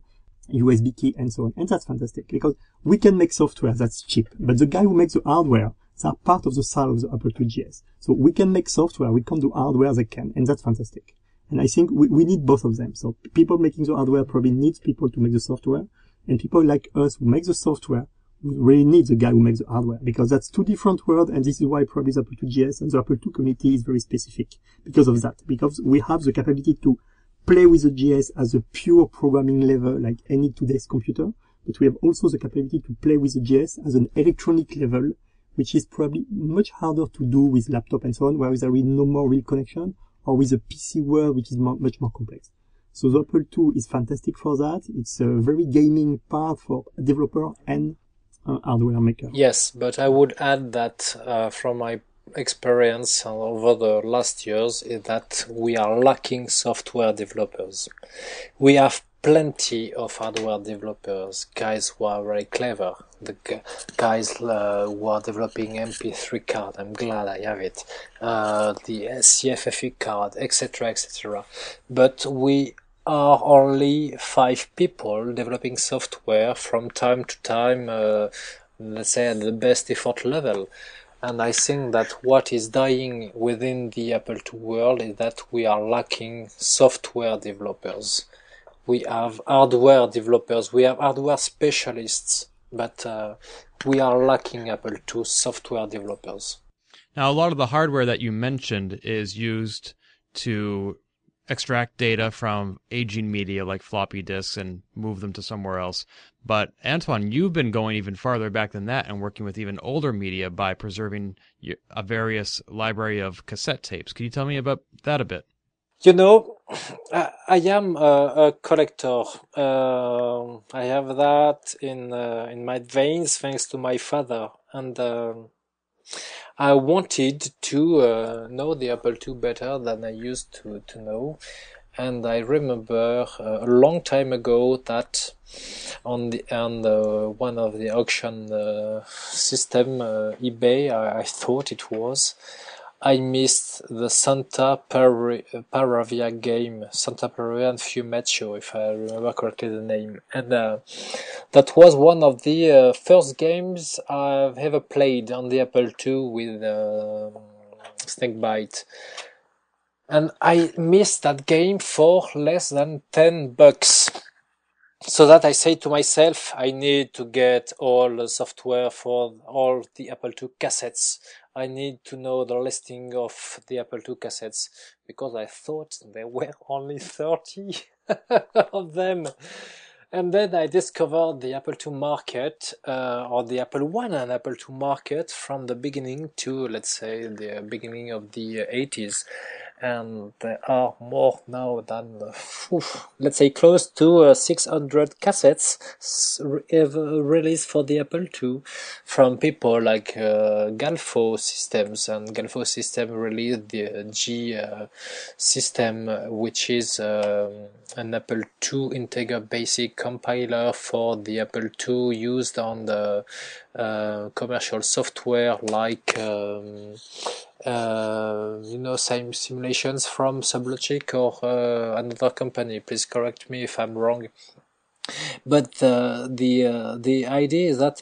D: USB key and so on. And that's fantastic because we can make software that's cheap, but the guy who makes the hardware, they are part of the sale of the Apple IIgs. So we can make software, we can do hardware, they can, and that's fantastic. And I think we need both of them. So people making the hardware probably needs people to make the software, and people like us who make the software really need the guy who makes the hardware, because that's two different worlds, and this is why probably the Apple IIgs and the Apple II community is very specific because of that, because we have the capability to play with the GS as a pure programming level like any today's computer, but we have also the capability to play with the GS as an electronic level, which is probably much harder to do with laptop and so on, where there is no more real connection, or with a PC world, which is much more complex. So the Apple II is fantastic for that. It's a very gaming part for a developer and hardware maker.
C: Yes, but I would add that from my experience over the last years is that we are lacking software developers. We have plenty of hardware developers, guys who are very clever, the guys who are developing MP3 card, I'm glad I have it, the CFFE card, etc., etc. But we are only 5 people developing software from time to time, let's say at the best effort level. And I think that what is dying within the Apple II world is that we are lacking software developers. We have hardware developers, we have hardware specialists, but we are lacking Apple II software developers.
B: Now, a lot of the hardware that you mentioned is used to extract data from aging media like floppy disks and move them to somewhere else. But Antoine, you've been going even farther back than that and working with even older media by preserving a various library of cassette tapes. Can you tell me about that a bit?
C: You know, I am a collector. I have that in my veins thanks to my father, and I wanted to know the Apple II better than I used to know. And I remember a long time ago that on one of the auction system, eBay, I thought it was, I missed the Santa Paravia game, Santa Paravia and Fiumecchio, if I remember correctly the name. And that was one of the first games I've ever played on the Apple II with Snakebite. And I missed that game for less than $10. So that I say to myself, I need to get all the software for all the Apple II cassettes. I need to know the listing of the Apple II cassettes, because I thought there were only 30 of them. And then I discovered the Apple II market, or the Apple I and Apple II market from the beginning to, let's say, the beginning of the 80s. And there are more now than, let's say, close to 600 cassettes released for the Apple II from people like Galfo Systems, and Galfo System released the G system, which is an Apple II Integer Basic compiler for the Apple II used on the commercial software like same simulations from Sublogic or another company. Please correct me if I'm wrong. But the idea is that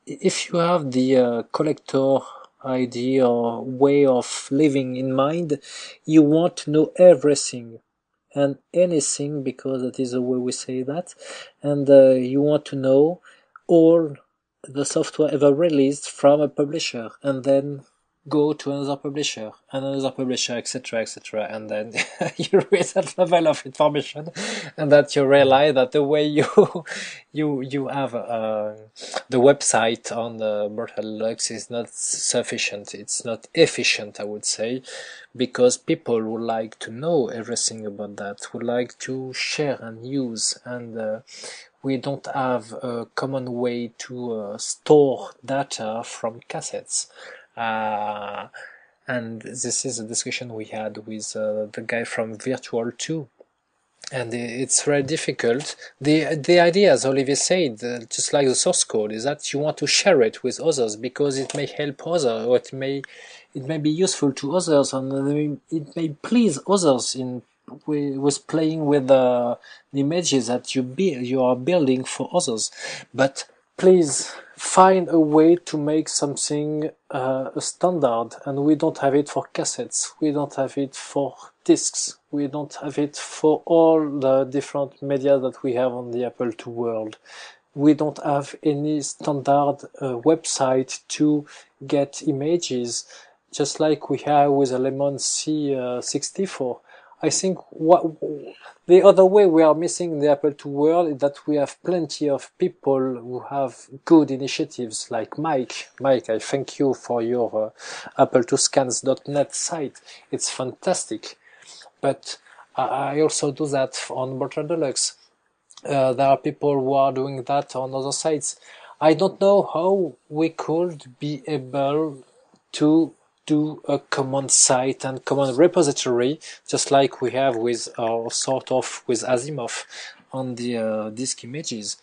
C: if you have the collector idea or way of living in mind, you want to know everything and anything, because that is the way we say that, and you want to know all the software ever released from a publisher, and then go to another publisher, etc., and then you read that level of information, and that you realize that the way you have the website on Brutal Deluxe is not sufficient. It's not efficient, I would say, because people would like to know everything about that, would like to share and use, and we don't have a common way to store data from cassettes. And this is a discussion we had with the guy from Virtual 2. And it's very difficult. The idea, as Olivier said, just like the source code, is that you want to share it with others because it may help others, or it may be useful to others, and it may please others with playing with the images that you are building for others. But please find a way to make something a standard, and we don't have it for cassettes, we don't have it for discs, we don't have it for all the different media that we have on the Apple II world. We don't have any standard website to get images, just like we have with a Lemon C64. I think the other way we are missing the Apple II world is that we have plenty of people who have good initiatives like Mike. Mike, I thank you for your Apple2Scans.net site. It's fantastic. But I also do that on Brutal Deluxe. There are people who are doing that on other sites. I don't know how we could be able to do a common site and common repository, just like we have with with Asimov on the disk images,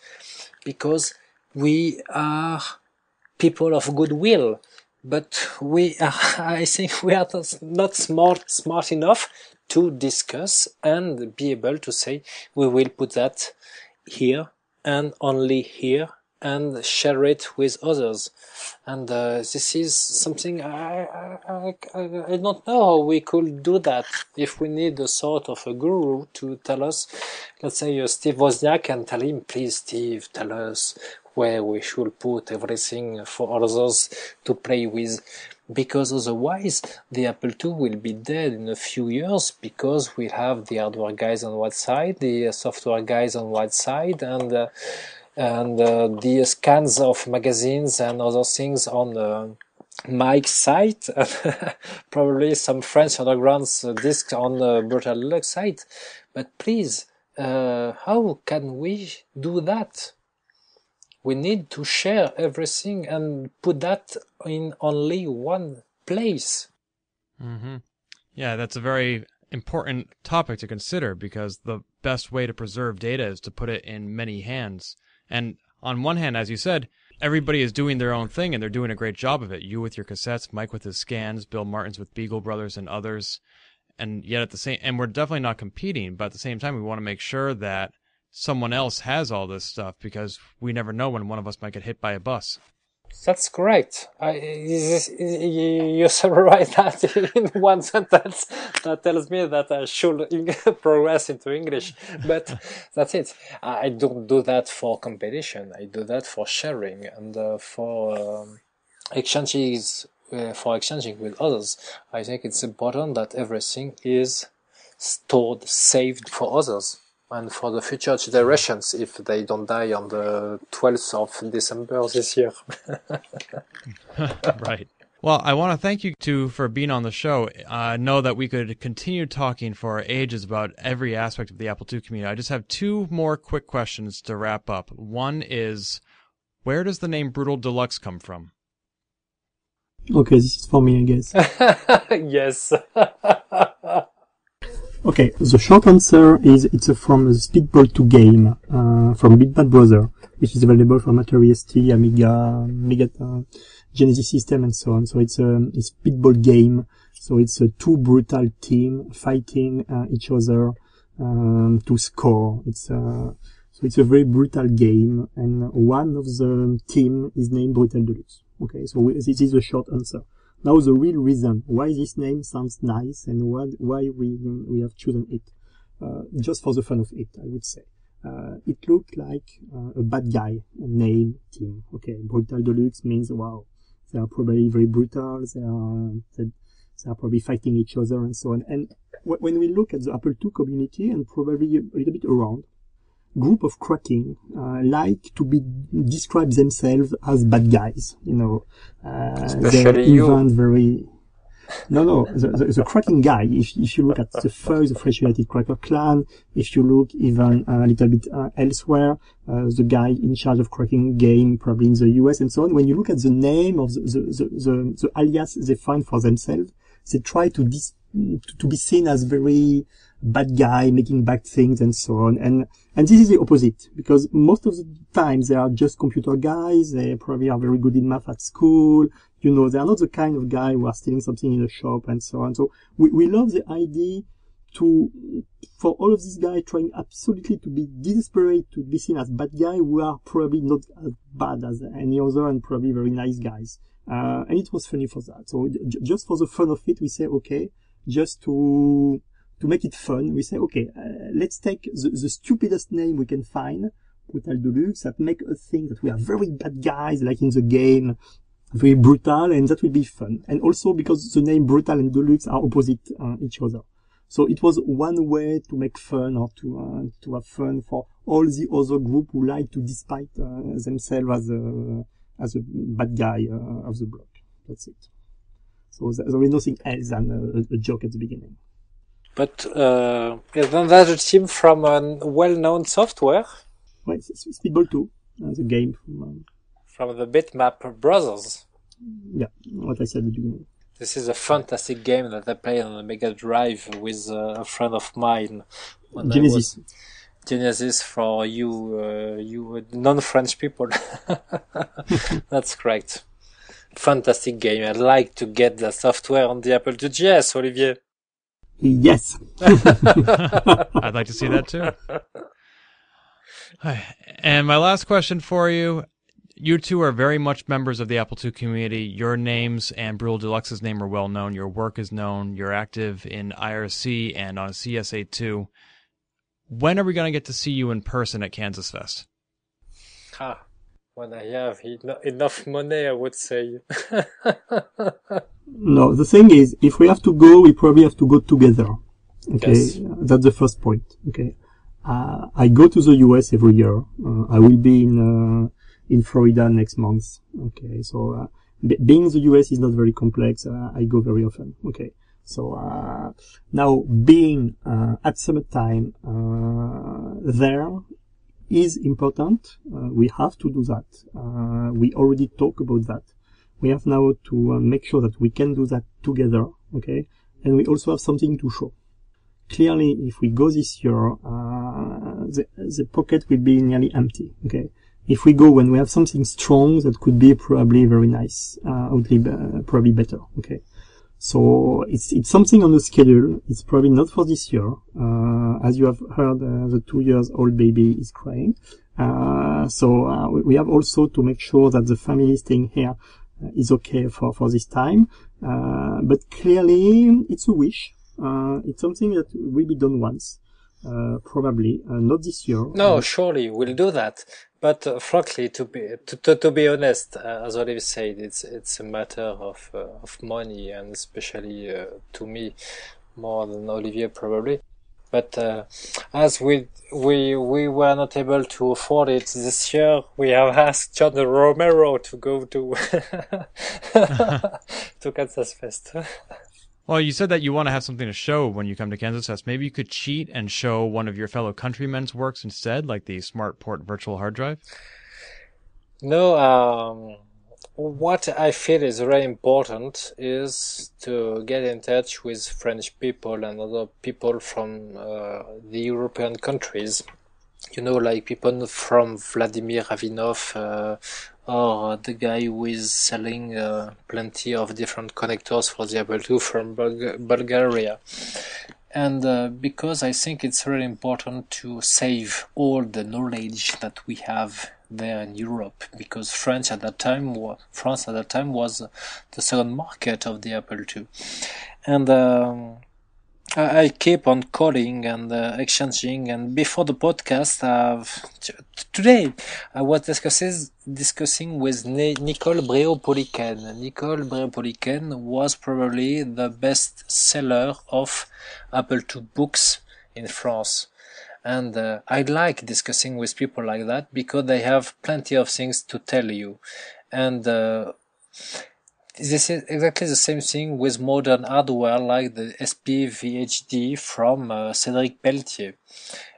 C: because we are people of goodwill, but I think we are not smart enough to discuss and be able to say we will put that here and only here and share it with others. And this is something I don't know how we could do that. If we need a sort of a guru to tell us, let's say Steve Wozniak, and tell him, please Steve, tell us where we should put everything for others to play with. Because otherwise the Apple II will be dead in a few years, because we have the hardware guys on one side, the software guys on one side, and the scans of magazines and other things on Mike's site, probably some French underground discs on the Brutal Deluxe site. But please, how can we do that? We need to share everything and put that in only one place.
B: Mm-hmm. Yeah, that's a very important topic to consider, because the best way to preserve data is to put it in many hands. And on one hand, as you said, everybody is doing their own thing, and they're doing a great job of it. You with your cassettes, Mike with his scans, Bill Martins with Beagle Brothers and others. And yet and we're definitely not competing, but at the same time, we want to make sure that someone else has all this stuff, because we never know when one of us might get hit by a bus.
C: That's correct. You summarize that in one sentence that tells me that I should progress into English. But that's it. I don't do that for competition. I do that for sharing and for exchanging with others. I think it's important that everything is stored, saved for others, and for the future generations, if they don't die on the 12th of December this year.
B: Right. Well, I want to thank you two for being on the show. I know that we could continue talking for ages about every aspect of the Apple II community. I just have two more quick questions to wrap up. One is, where does the name Brutal Deluxe come from?
D: Okay, this is for me, I guess.
C: Yes.
D: Okay, the short answer is it's from the Speedball 2 game from Bitbad Browser, which is available for Atari ST, Amiga, Genesis System, and so on. So it's a Speedball game. So it's a two brutal team fighting each other to score. So it's a very brutal game, and one of the team is named Brutal Deluxe. Okay, so this is a short answer. Now the real reason why this name sounds nice and why we have chosen it, just for the fun of it, I would say. It looked like a bad guy name team. Okay, Brutal Deluxe means, wow, They are probably very brutal. They are probably fighting each other and so on. And when we look at the Apple II community and probably a little bit around, group of cracking like to be describe themselves as bad guys.
C: Especially
D: they
C: you.
D: invent very. No. The cracking guy. If you look at the Fresh United Cracker clan, if you look even a little bit elsewhere, the guy in charge of cracking game, probably in the US and so on. When you look at the name of the alias they find for themselves, they try to be seen as very bad guy, making bad things and so on. And this is the opposite, because most of the time they are just computer guys. They probably are very good in math at school. They are not the kind of guy who are stealing something in a shop and so on. So we love the idea for all of these guys trying absolutely to be desperate to be seen as bad guy, who are probably not as bad as any other and probably very nice guys. And it was funny for that. So just for the fun of it, we say, okay, just to make it fun, we say, okay, let's take the stupidest name we can find, Brutal Deluxe, that make us think that we are very bad guys, like in the game, very brutal, and that will be fun. And also because the name Brutal and Deluxe are opposite each other. So it was one way to make fun or to have fun for all the other group who like to despite themselves as a bad guy of the block. That's it. So there is nothing else than a joke at the beginning.
C: But isn't that a team from a well-known software?
D: Well, it's Speedball 2, the game
C: from the Bitmap brothers.
D: Yeah, what I said at the beginning.
C: This is a fantastic game that I played on the Mega Drive with a friend of mine. Genesis for you non-French people. That's correct. Fantastic game. I'd like to get the software on the Apple IIgs, Olivier.
D: Yes.
B: I'd like to see that too. And my last question for you. You two are very much members of the Apple II community. Your names and Brutal Deluxe's name are well known. Your work is known. You're active in IRC and on CSA2. When are we going to get to see you in person at Kansas Fest?
C: When I have enough money, I would say.
D: No, the thing is, if we have to go, we probably have to go together. Okay, yes. That's the first point. Okay, I go to the US every year. I will be in Florida next month. Okay, so being in the US is not very complex. I go very often. Okay, so now being at summertime there is important. We have to do that. We already talked about that. We have now to make sure that we can do that together. Okay, and we also have something to show. Clearly, if we go this year, the pocket will be nearly empty. Okay. If we go when we have something strong, that could be probably very nice, probably better. Okay. So it's something on the schedule. It's probably not for this year. As you have heard, the 2-year-old baby is crying. So we have also to make sure that the family staying here is okay for this time. But clearly it's a wish. It's something that will be done once. Probably not this year.
C: No, surely we'll do that. But frankly, to be honest, as Olivier said, it's a matter of money, and especially to me more than Olivier probably. But as we were not able to afford it this year, we have asked John Romero to go to to Kansas Fest.
B: Well, you said that you want to have something to show when you come to Kansas Fest. Maybe you could cheat and show one of your fellow countrymen's works instead, like the SmartPort virtual hard drive?
C: No, what I feel is very important is to get in touch with French people and other people from the European countries. Like people from Vladimir Ravinov, or the guy who is selling plenty of different connectors for the Apple II from Bulgaria. And because I think it's really important to save all the knowledge that we have there in Europe, because France at that time was the second market of the Apple II. And I keep on calling and exchanging, and before the podcast, today I was discussing with Nicole Bréau-Poliquin. Nicole Bréau-Poliquin was probably the best seller of Apple II books in France. And I like discussing with people like that because they have plenty of things to tell you. And this is exactly the same thing with modern hardware like the SPVHD from Cédric Pelletier.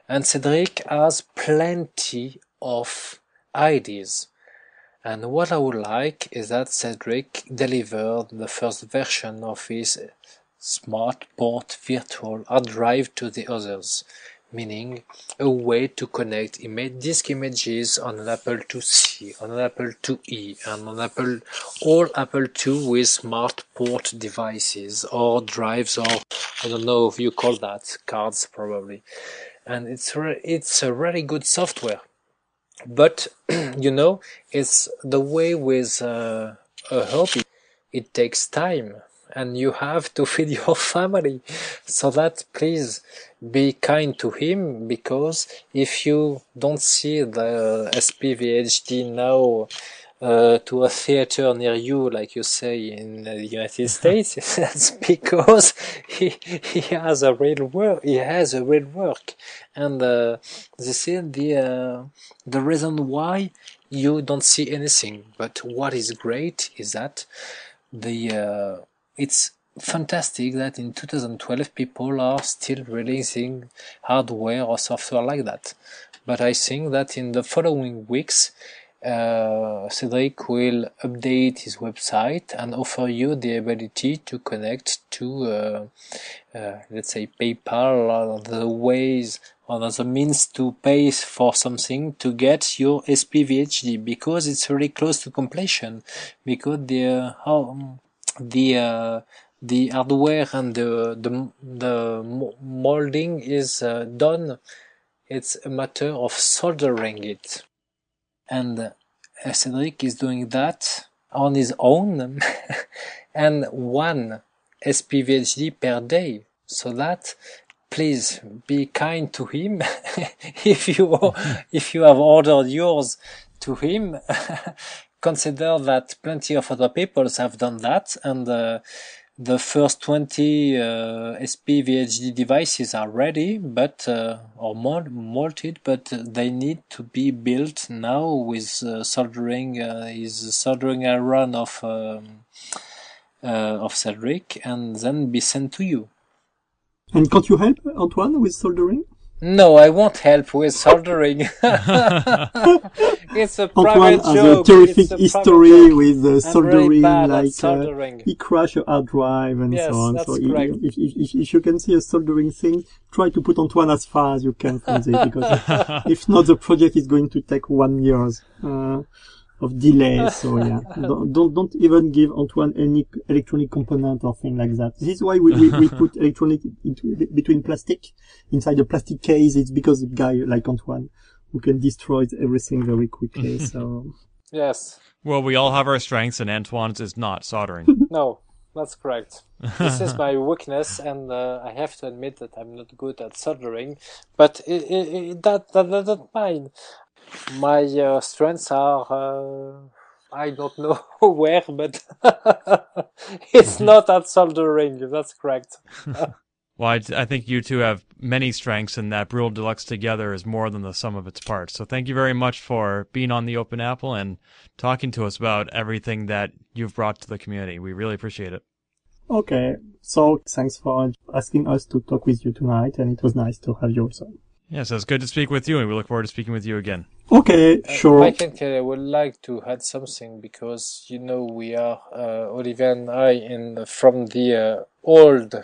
C: And Cédric has plenty of ideas. And what I would like is that Cédric delivered the first version of his smart port virtual hard drive to the others, meaning a way to connect disk images on an Apple IIc, on an Apple IIe, and on all Apple II with smart port devices or drives, or I don't know if you call that cards probably. And it's a really good software. But it's the way with a hobby. It takes time, and you have to feed your family. So that please be kind to him, because if you don't see the SPVHD now to a theater near you, like you say in the United States, that's because he has a real work. He has a real work, and this is the reason why you don't see anything. But what is great is that it's fantastic that in 2012 people are still releasing hardware or software like that. But I think that in the following weeks, Cédric will update his website and offer you the ability to connect to, let's say, PayPal or the ways or the means to pay for something to get your SPVHD, because it's really close to completion, because the hardware and the molding is done. It's a matter of soldering it. And Cédric is doing that on his own and one SPVHD per day. So that please be kind to him. if you have ordered yours to him, consider that plenty of other people have done that, and the first 20 SPVHD devices are ready, but or molded, but they need to be built now with soldering iron of Cédric, and then be sent to you.
D: And can't you help Antoine with soldering?
C: No, I won't help with soldering. It's a
D: Antoine
C: private
D: has
C: joke.
D: a terrific history with soldering,
C: really
D: like he crashed a hard drive and
C: yes,
D: so on.
C: That's
D: So
C: correct.
D: if you can see a soldering thing, try to put Antoine as far as you can from this, because if not, the project is going to take 1 year of delay. So yeah, don't even give Antoine any electronic component or thing like that. This is why we put electronic between plastic, inside the plastic case. It's because a guy like Antoine who can destroy everything very quickly. So
C: Yes.
B: Well, we all have our strengths, and Antoine's is not soldering.
C: No, that's correct. This is my weakness, and I have to admit that I'm not good at soldering. But that's mine. My strengths are I don't know where, but it's not at soldering. That's correct.
B: Well, I think you two have many strengths, and that Brutal Deluxe together is more than the sum of its parts. So thank you very much for being on the Open Apple and talking to us about everything that you've brought to the community. We really appreciate it.
D: okay, so thanks for asking us to talk with you tonight, and it was nice to have you also.
B: Yes, it's good to speak with you, and we look forward to speaking with you again.
D: Okay, sure.
C: I think I would like to add something, because we are Olivier and I from the old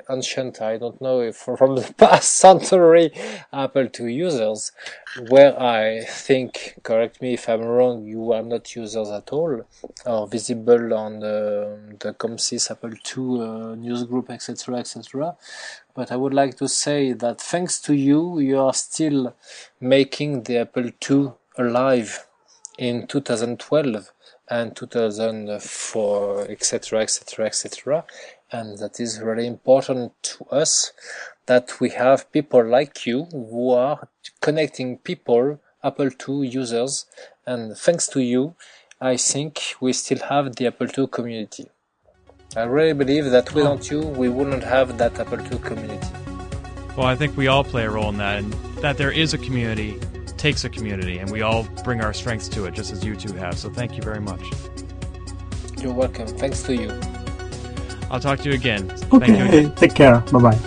C: ancient, I don't know if from the past century Apple II users, where I think, correct me if I'm wrong, you are not users at all, or visible on the ComSys Apple II news group, etc., etc. But I would like to say that thanks to you, you are still making the Apple II alive in 2012 and 2004, etc., etc., etc. and that is really important to us, that we have people like you who are connecting people, Apple II users, and thanks to you, I think we still have the Apple II community. I really believe that without you, we wouldn't have that Apple II community.
B: Well, I think we all play a role in that, and that there is a community takes a community, and we all bring our strengths to it, just as you two have. So thank you very much.
C: You're welcome. Thanks to you.
B: I'll talk to you again.
D: Okay,
B: Thank you again.
D: take care. Bye-bye.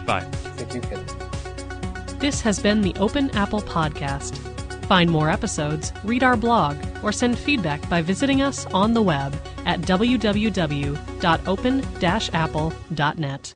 B: Bye.
C: Thank you, Ken.
A: This has been the Open Apple Podcast. Find more episodes, read our blog, or send feedback by visiting us on the web at www.open-apple.net.